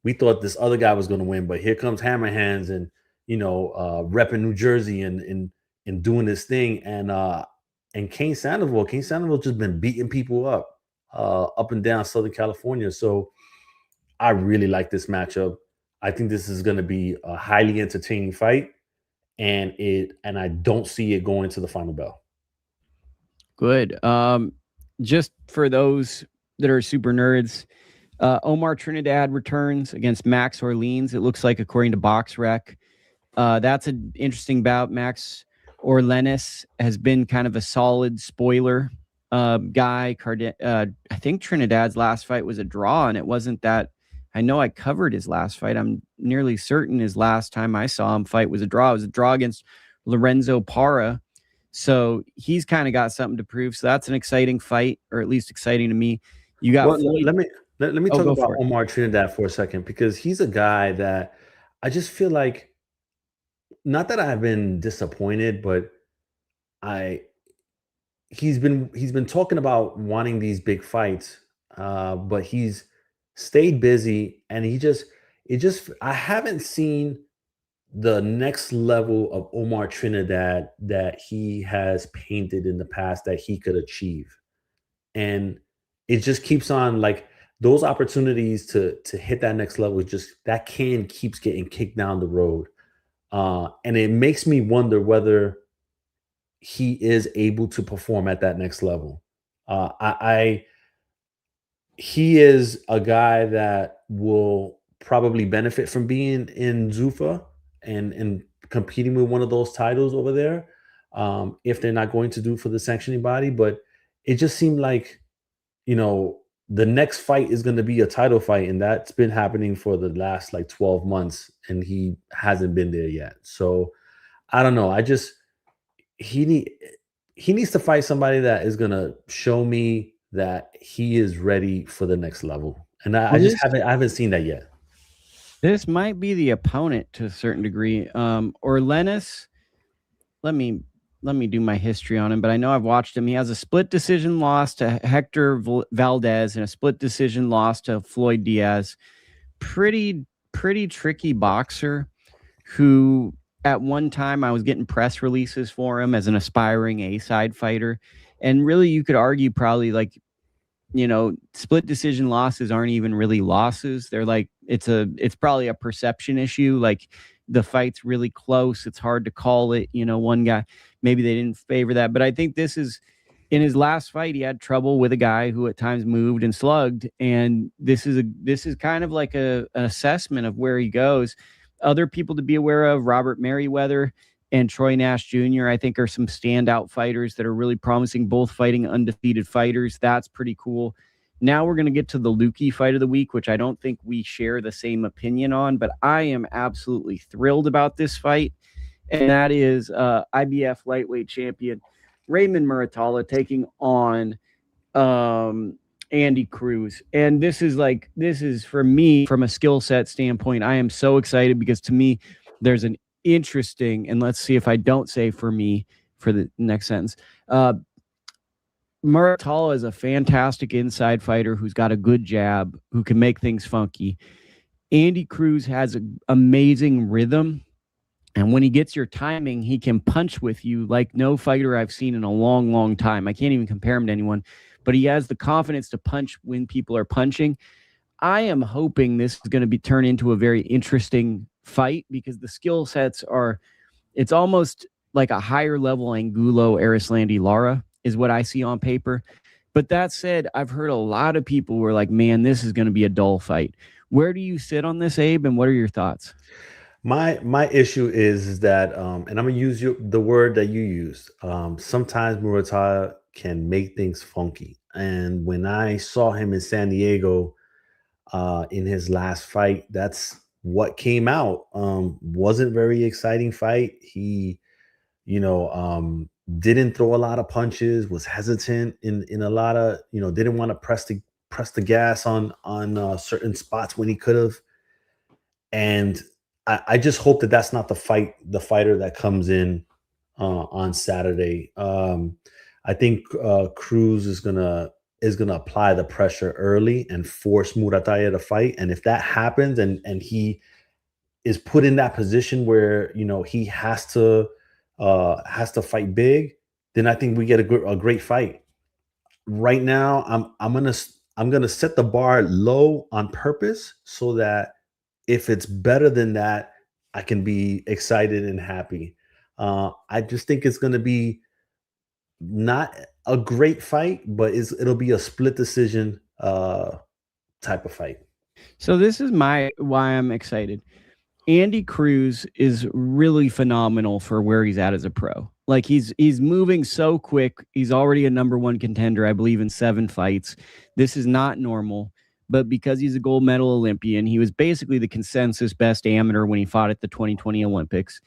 Speaker 2: we thought this other guy was going to win, but here comes Hammerhands and, repping New Jersey and doing this thing. And Cain Sandoval just been beating people up. up and down Southern California. So I really like this matchup. I think this is going to be a highly entertaining fight, and I don't see it going to the final bell.
Speaker 1: Good. Just for those that are super nerds, Omar Trinidad returns against Max Orleans. It looks like, according to BoxRec, that's an interesting bout. Max Orleans has been kind of a solid spoiler guy. I think Trinidad's last fight was a draw, and it wasn't that. I know I covered his last fight. I'm nearly certain his last time I saw him fight was a draw. It was a draw against Lorenzo Parra. So he's kind of got something to prove. So that's an exciting fight, or at least exciting to me. You got
Speaker 2: let me talk about Omar Trinidad for a second, because he's a guy that I just feel like, not that I've been disappointed, but he's been talking about wanting these big fights, but he's stayed busy, and I haven't seen the next level of Omar Trinidad that he has painted in the past that he could achieve. And it just keeps on, like, those opportunities to hit that next level, that can keeps getting kicked down the road. And it makes me wonder whether he is able to perform at that next level. He is a guy that will probably benefit from being in Zuffa and competing with one of those titles over there, if they're not going to do for the sanctioning body. But it just seemed like, the next fight is going to be a title fight, and that's been happening for the last 12 months, and he hasn't been there yet. So I don't know. He needs to fight somebody that is going to show me that he is ready for the next level. And I haven't seen that yet.
Speaker 1: This might be the opponent to a certain degree. Orleans, let me do my history on him, but I know I've watched him. He has a split decision loss to Hector Valdez and a split decision loss to Floyd Diaz. Pretty tricky boxer who, at one time, I was getting press releases for him as an aspiring A-side fighter. And really, you could argue probably split decision losses aren't even really losses. They're it's probably a perception issue. Like, the fight's really close. It's hard to call it. One guy, maybe they didn't favor that. But I think this is, in his last fight, he had trouble with a guy who at times moved and slugged. And this is kind of like an assessment of where he goes. Other people to be aware of: Robert Merriweather and Troy Nash Jr., I think, are some standout fighters that are really promising, both fighting undefeated fighters. That's pretty cool. Now we're going to get to the Lukey fight of the week, which I don't think we share the same opinion on, but I am absolutely thrilled about this fight. And that is IBF lightweight champion Raymond Muratalla taking on Andy Cruz. And this is for me, from a skill set standpoint, I am so excited, because to me, there's an interesting, and let's see if I don't say for me for the next sentence. Muratalla is a fantastic inside fighter who's got a good jab, who can make things funky. Andy Cruz has an amazing rhythm, and when he gets your timing, he can punch with you like no fighter I've seen in a long, long time. I can't even compare him to anyone, but he has the confidence to punch when people are punching. I am hoping this is going to be turned into a very interesting fight, because the skill sets it's almost like a higher level Angulo Arislandi Lara is what I see on paper. But that said, I've heard a lot of people were like, man, this is going to be a dull fight. Where do you sit on this, Abe, and what are your thoughts?
Speaker 2: My issue is that, and I'm going to use the word that you used. Sometimes Muratalla can make things funky. And when I saw him in San Diego in his last fight, that's what came out. Wasn't very exciting fight. He, didn't throw a lot of punches, was hesitant in a lot of, didn't want to press the gas on certain spots when he could have. And I just hope that that's not the fighter that comes in on Saturday. I think Cruz is gonna apply the pressure early and force Muratalla to fight. And if that happens, and he is put in that position where he has to fight big, then I think we get a great fight. right now I'm gonna set the bar low on purpose so that if it's better than that, I can be excited and happy. I just think it's gonna be not a great fight, but it'll be a split decision type of fight.
Speaker 1: So this is why I'm excited. Andy Cruz is really phenomenal for where he's at as a pro. Like he's moving so quick. He's already a number one contender, I believe, in 7 fights. This is not normal, but because he's a gold medal Olympian, he was basically the consensus best amateur when he fought at the 2020 Olympics.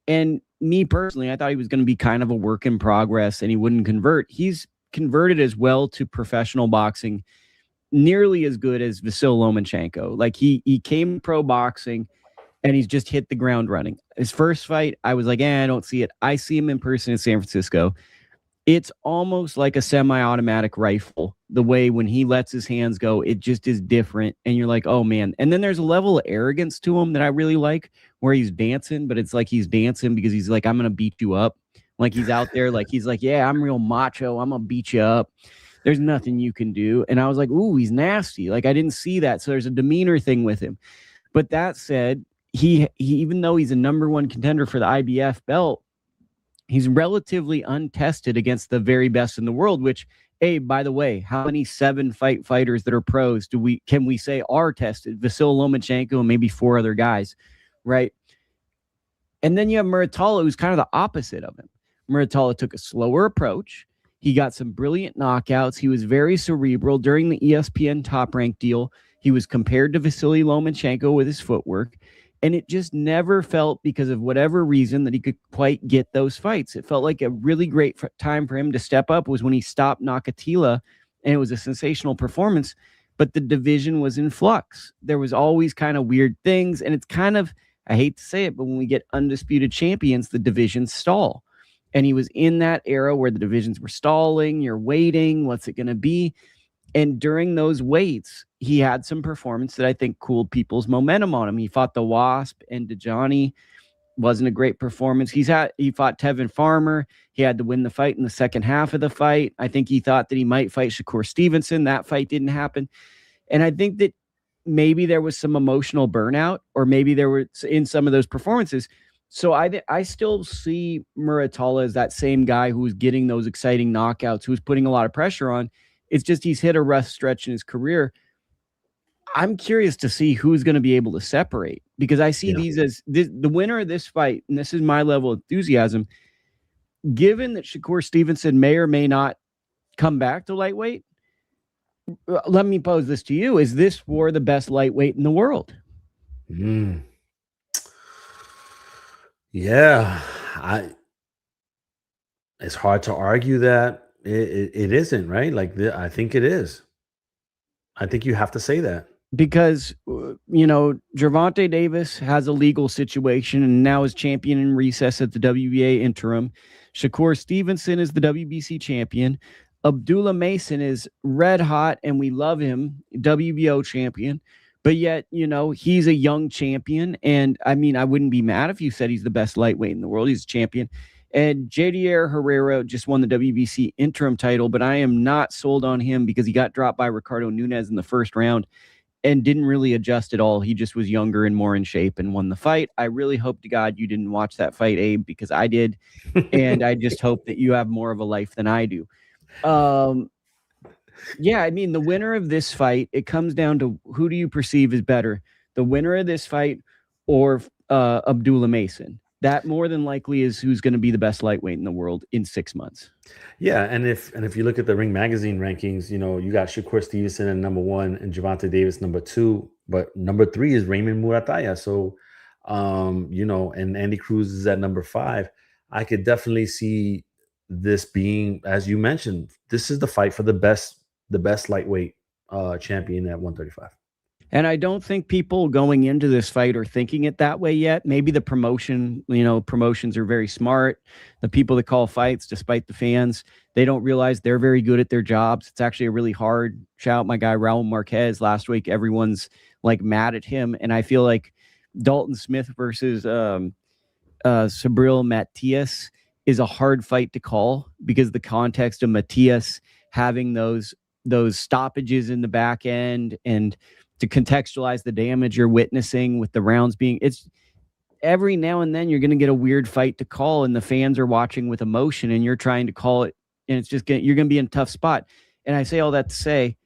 Speaker 1: And me personally, I thought he was going to be kind of a work in progress and he wouldn't convert. He's converted as well to professional boxing, nearly as good as Vasyl Lomachenko. Like he came to pro boxing and he's just hit the ground running. His first fight, I was like, I don't see it. I see him in person in San Francisco. It's almost like a semi-automatic rifle. The way when he lets his hands go, it just is different. And you're like, oh, man. And then there's a level of arrogance to him that I really like where he's dancing, but it's like he's dancing because he's like, I'm going to beat you up. Like he's out there, like he's like, yeah, I'm real macho. I'm going to beat you up. There's nothing you can do. And I was like, ooh, he's nasty. Like I didn't see that. So there's a demeanor thing with him. But that said, he even though he's a number one contender for the IBF belt, he's relatively untested against the very best in the world, which, hey, by the way, how many 7 fighters that are pros can we say are tested? Vasyl Lomachenko and maybe 4 other guys, right? And then you have Muratalla, who's kind of the opposite of him. Muratalla took a slower approach. He got some brilliant knockouts. He was very cerebral. During the ESPN Top Rank deal, he was compared to Vasily Lomachenko with his footwork. And it just never felt, because of whatever reason, that he could quite get those fights. It felt like a really great time for him to step up was when he stopped Nakatila, and it was a sensational performance. But the division was in flux. There was always kind of weird things. And it's kind of, I hate to say it, but when we get undisputed champions, the divisions stall. And he was in that era where the divisions were stalling. You're waiting. What's it going to be? And during those waits, he had some performance that I think cooled people's momentum on him. He fought the Wasp and Dejani. Wasn't a great performance. He fought Tevin Farmer. He had to win the fight in the second half of the fight. I think he thought that he might fight Shakur Stevenson. That fight didn't happen. And I think that maybe there was some emotional burnout, or maybe there were in some of those performances. So I still see Muratalla as that same guy who was getting those exciting knockouts, who was putting a lot of pressure on. It's just he's hit a rough stretch in his career. I'm curious to see who's going to be able to separate, because I see these as the winner of this fight, and this is my level of enthusiasm, given that Shakur Stevenson may or may not come back to lightweight. Let me pose this to you. Is this for the best lightweight in the world?
Speaker 2: Yeah, it's hard to argue that it isn't, right? Like I think it is. I think you have to say that.
Speaker 1: Because, Gervonta Davis has a legal situation and now is champion in recess at the WBA interim. Shakur Stevenson is the WBC champion. Abdullah Mason is red hot and we love him, WBO champion. But yet, he's a young champion. And I mean, I wouldn't be mad if you said he's the best lightweight in the world. He's a champion. And JDR Herrera just won the WBC interim title, but I am not sold on him because he got dropped by Ricardo Nunes in the first round and didn't really adjust at all. He just was younger and more in shape and won the fight. I really hope to God you didn't watch that fight, Abe, because I did. And I just hope that you have more of a life than I do. Yeah, I mean, the winner of this fight, it comes down to who do you perceive is better, the winner of this fight or Abdullah Mason? That more than likely is who's going to be the best lightweight in the world in 6 months.
Speaker 2: Yeah, and if you look at the Ring Magazine rankings, you got Shakur Stevenson at number 1 and Gervonta Davis number 2, but number 3 is Raymond Muratalla. So, and Andy Cruz is at number 5. I could definitely see this being, as you mentioned, this is the fight for the best lightweight champion at 135.
Speaker 1: And I don't think people going into this fight are thinking it that way yet. Maybe the promotions are very smart. The people that call fights, despite the fans, they don't realize they're very good at their jobs. It's actually a really hard shout. My guy, Raul Marquez, last week, everyone's like mad at him. And I feel like Dalton Smith versus Sabril Matias is a hard fight to call because the context of Matias having those stoppages in the back end and to contextualize the damage you're witnessing with the rounds being, it's every now and then you're going to get a weird fight to call and the fans are watching with emotion and you're trying to call it and it's just you're going to be in a tough spot. And I say all that to say,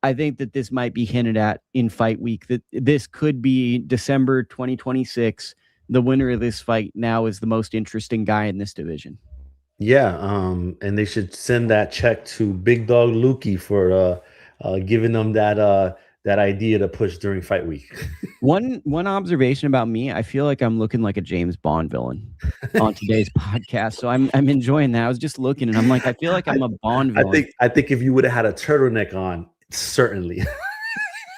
Speaker 1: I think that this might be hinted at in fight week, that this could be December 2026. The winner of this fight now is the most interesting guy in this division.
Speaker 2: Yeah, and they should send that check to Big Dog Lukey for giving them that idea to push during fight week.
Speaker 1: One observation about me, I feel like I'm looking like a James Bond villain on today's podcast. So I'm enjoying that. I was just looking and I'm like, I feel like I'm a Bond villain.
Speaker 2: I think if you would have had a turtleneck on, certainly.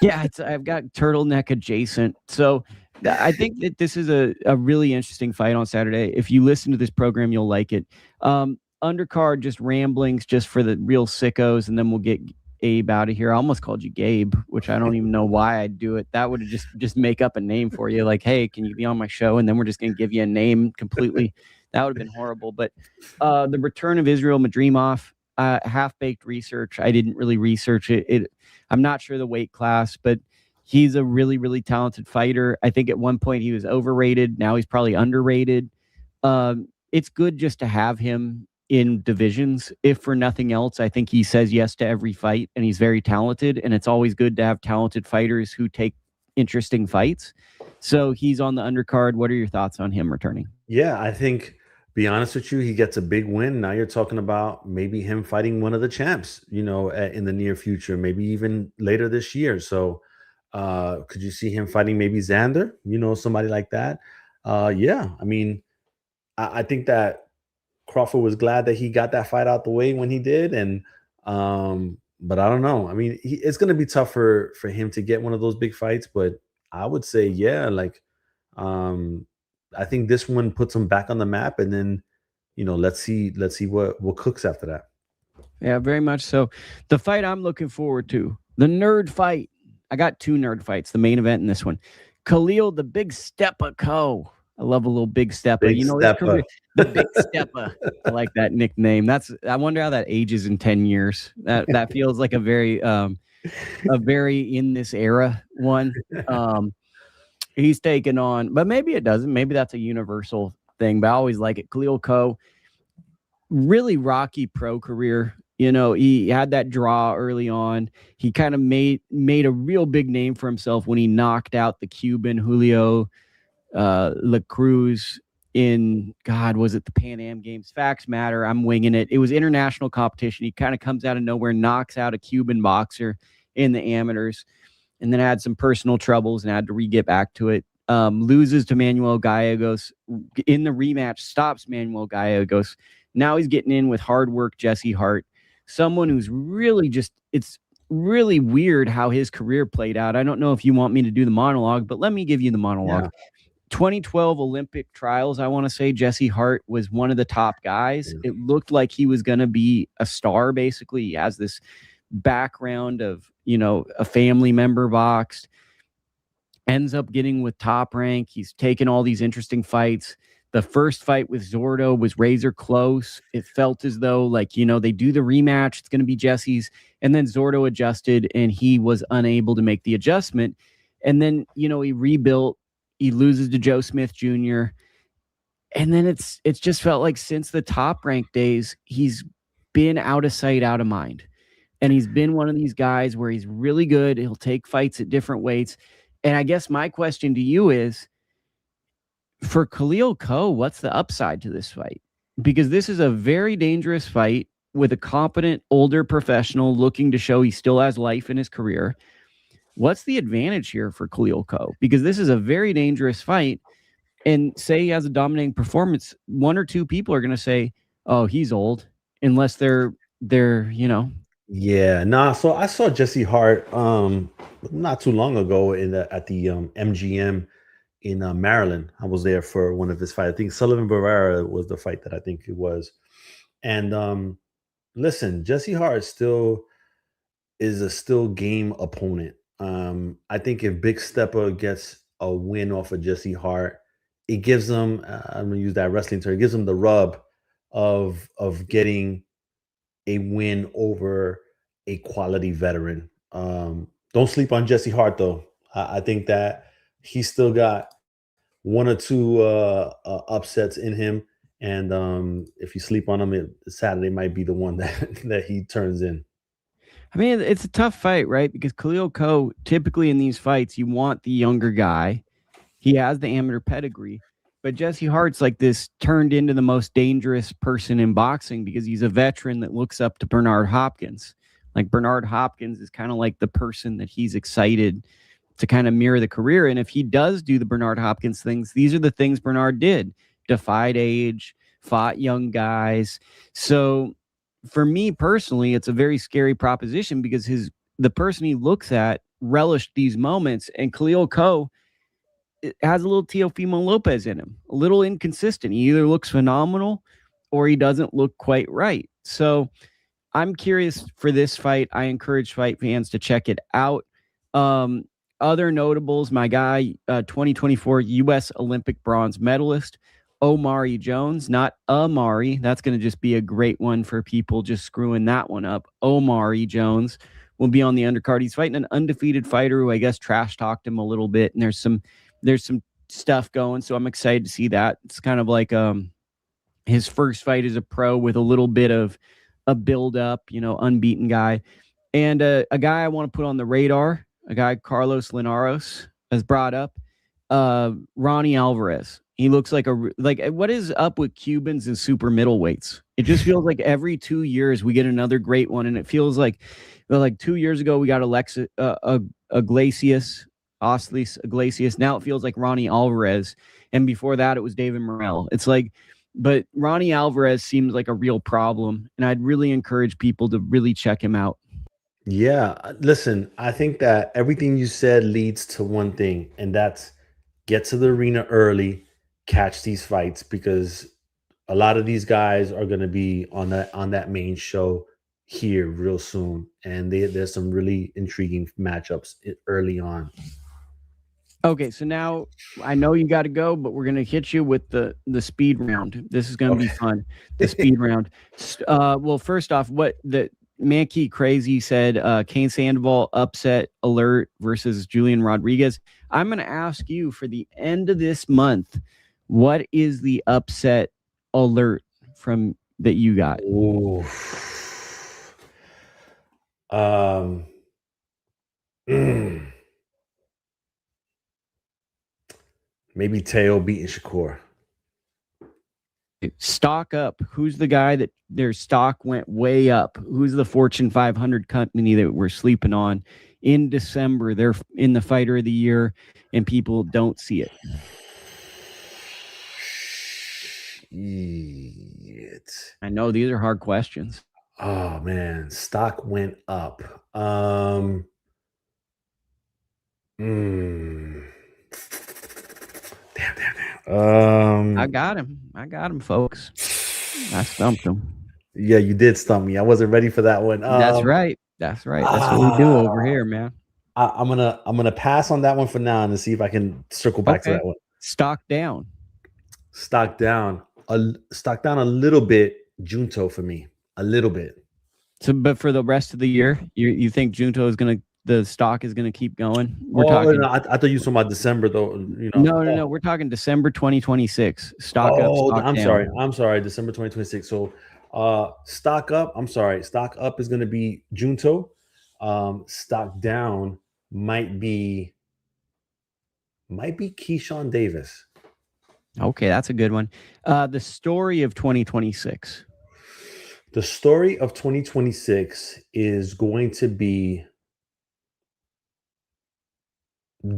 Speaker 1: Yeah, I've got turtleneck adjacent. So I think that this is a really interesting fight on Saturday. If you listen to this program, you'll like it. Undercard, just ramblings just for the real sickos, and then we'll get Abe out of here. I almost called you Gabe, which I don't even know why I'd do it. That would have just make up a name for you. Like, hey, can you be on my show? And then we're just going to give you a name completely. That would have been horrible. But the return of Israel Madrimov, half-baked research. I didn't really research it. I'm not sure the weight class, but he's a really, really talented fighter. I think at one point he was overrated. Now he's probably underrated. It's good just to have him in divisions. If for nothing else, I think he says yes to every fight and he's very talented. And it's always good to have talented fighters who take interesting fights. So he's on the undercard. What are your thoughts on him returning?
Speaker 2: Yeah, I think, be honest with you, he gets a big win. Now you're talking about maybe him fighting one of the champs, in the near future, maybe even later this year. So could you see him fighting maybe Xander, somebody like that? Yeah, I mean, I think that Crawford was glad that he got that fight out the way when he did. And but I don't know. I mean, it's going to be tough for him to get one of those big fights. But I would say, yeah, like I think this one puts him back on the map. And then, let's see what cooks after that.
Speaker 1: Yeah, very much so. The fight I'm looking forward to, the nerd fight. I got two nerd fights, the main event in this one. Khalil, the Big Steppa Co. I love a little Big Steppa. The Big Steppa. I like that nickname. I wonder how that ages in 10 years. That feels like a very in this era one. He's taken on, but maybe it doesn't. Maybe that's a universal thing, but I always like it. Khalil Co. Really rocky pro career. He had that draw early on. He kind of made a real big name for himself when he knocked out the Cuban Julio La Cruz in, was it the Pan Am Games? Facts matter. I'm winging it. It was international competition. He kind of comes out of nowhere, knocks out a Cuban boxer in the amateurs, and then had some personal troubles and had to get back to it. Loses to Manuel Gallegos in the rematch, stops Manuel Gallegos. Now he's getting in with hard work Jesse Hart, someone who's really it's really weird how his career played out. I don't know if you want me to do the monologue, but let me give you the monologue. Yeah. 2012 Olympic trials, I want to say Jesse Hart was one of the top guys. Yeah. It looked like he was going to be a star, basically. He has this background of, a family member boxed, ends up getting with Top Rank. He's taken all these interesting fights. The first fight with Zordo was razor close. It felt as though, they do the rematch. It's going to be Jesse's. And then Zordo adjusted, and he was unable to make the adjustment. And then, he rebuilt. He loses to Joe Smith Jr. And then it's just felt like since the Top Rank days, he's been out of sight, out of mind. And he's been one of these guys where he's really good. He'll take fights at different weights. And I guess my question to you is, for Khalil Co, what's the upside to this fight? Because this is a very dangerous fight with a competent older professional looking to show he still has life in his career. What's the advantage here for Khalil Co? Because this is a very dangerous fight. And say he has a dominating performance, one or two people are going to say, oh, he's old, unless they're.
Speaker 2: Yeah, nah. So I saw Jesse Hart not too long ago at the MGM in Maryland. I was there for one of his fights. I think Sullivan Barrera was the fight that I think it was. And listen, Jesse Hart is a still game opponent. I think if Big Steppa gets a win off of Jesse Hart, it gives them, I'm gonna use that wrestling term, it gives them the rub of getting a win over a quality veteran. Don't sleep on Jesse Hart, though. I think that he's still got one or two upsets in him. And if you sleep on him, Saturday might be the one that he turns in.
Speaker 1: I mean, it's a tough fight, right? Because Khalil Ko, typically in these fights, you want the younger guy. He has the amateur pedigree. But Jesse Hart's like this turned into the most dangerous person in boxing because he's a veteran that looks up to Bernard Hopkins. Like Bernard Hopkins is kind of like the person that he's excited to kind of mirror the career. And if he does do the Bernard Hopkins things, these are the things Bernard did. Defied age, fought young guys. So for me personally, it's a very scary proposition because the person he looks at relished these moments, and Khalil Ko has a little Teofimo Lopez in him, a little inconsistent. He either looks phenomenal or he doesn't look quite right. So I'm curious for this fight. I encourage fight fans to check it out. Other notables, my guy, 2024 U.S. Olympic bronze medalist, Omari Jones, not Amari. That's going to just be a great one for people just screwing that one up. Omari Jones will be on the undercard. He's fighting an undefeated fighter who I guess trash talked him a little bit, and there's some stuff going, so I'm excited to see that. It's kind of like his first fight as a pro with a little bit of a build up, unbeaten guy. And a guy I want to put on the radar, a guy Carlos Linares has brought up, Ronnie Alvarez. He looks like what is up with Cubans and super middleweights? It just feels like every 2 years we get another great one, and it feels like 2 years ago we got Iglesias. Now it feels like Ronnie Alvarez, and before that it was David Morrell. It's like, but Ronnie Alvarez seems like a real problem, and I'd really encourage people to really check him out.
Speaker 2: Yeah, listen, I think that everything you said leads to one thing, and that's get to the arena early, catch these fights, because a lot of these guys are going to be on that main show here real soon, and there's some really intriguing matchups early on.
Speaker 1: Okay, so now I know you got to go, but we're going to hit you with the speed round. This is going to be fun. The speed round. Well, first off, what the Mankey Crazy said, Cain Sandoval upset alert versus Julian Rodriguez. I'm going to ask you for the end of this month, what is the upset alert from that you got?
Speaker 2: Ooh. Maybe Teo beating Shakur.
Speaker 1: Stock up. Who's the guy that their stock went way up? Who's the Fortune 500 company that we're sleeping on in December? They're in the fighter of the year and people don't see it.
Speaker 2: Shit.
Speaker 1: I know these are hard questions.
Speaker 2: Oh man, stock went up. Damn.
Speaker 1: I got him, folks. I stumped him.
Speaker 2: Yeah, you did stump me. I wasn't ready for that one.
Speaker 1: That's right. That's what we do over here, man.
Speaker 2: I'm gonna pass on that one for now and see if I can circle back to that one.
Speaker 1: Stock down.
Speaker 2: Stock down a little bit. Junto for me, a little bit.
Speaker 1: So, but for the rest of the year, you think Junto is the stock is gonna keep going?
Speaker 2: No, I thought you were talking about December though.
Speaker 1: No. We're talking December 2026. Stock up.
Speaker 2: I'm sorry. December 2026. So, stock up. I'm sorry. Stock up is gonna be Junto. Stock down might be Keyshawn Davis.
Speaker 1: Okay, that's a good one. The story of 2026.
Speaker 2: The story of 2026 is going to be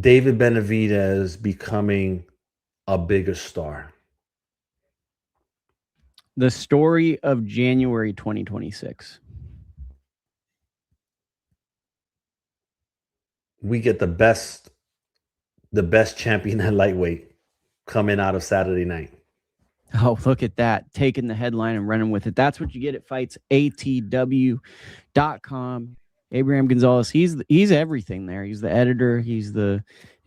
Speaker 2: David Benavidez becoming a bigger star.
Speaker 1: The story of January 2026.
Speaker 2: We get the best champion at lightweight coming out of Saturday night.
Speaker 1: Oh, look at that. Taking the headline and running with it. That's what you get at fightsatw.com. Abraham Gonzalez, he's everything there. He's the editor.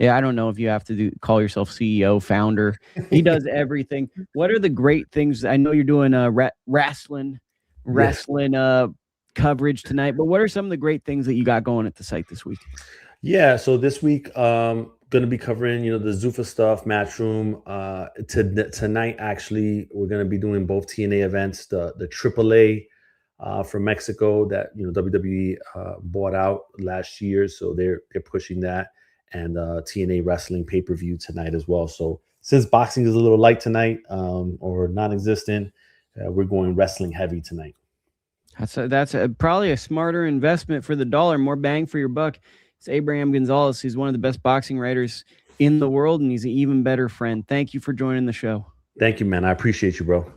Speaker 1: I don't know if you have to call yourself CEO, founder. He does everything. What are the great things? I know you're doing wrestling wrestling coverage tonight. But what are some of the great things that you got going at the site this week?
Speaker 2: Yeah, so this week, going to be covering, the Zuffa stuff, Matchroom. Tonight, actually, we're going to be doing both TNA events, the AAA from Mexico that WWE bought out last year, so they're pushing that, and TNA wrestling pay-per-view tonight as well. So since boxing is a little light tonight or non-existent, we're going wrestling heavy tonight.
Speaker 1: That's probably a smarter investment for the dollar, more bang for your buck. It's Abraham Gonzalez. He's one of the best boxing writers in the world, and he's an even better friend. Thank you for joining the show.
Speaker 2: Thank you, man. I appreciate you, bro.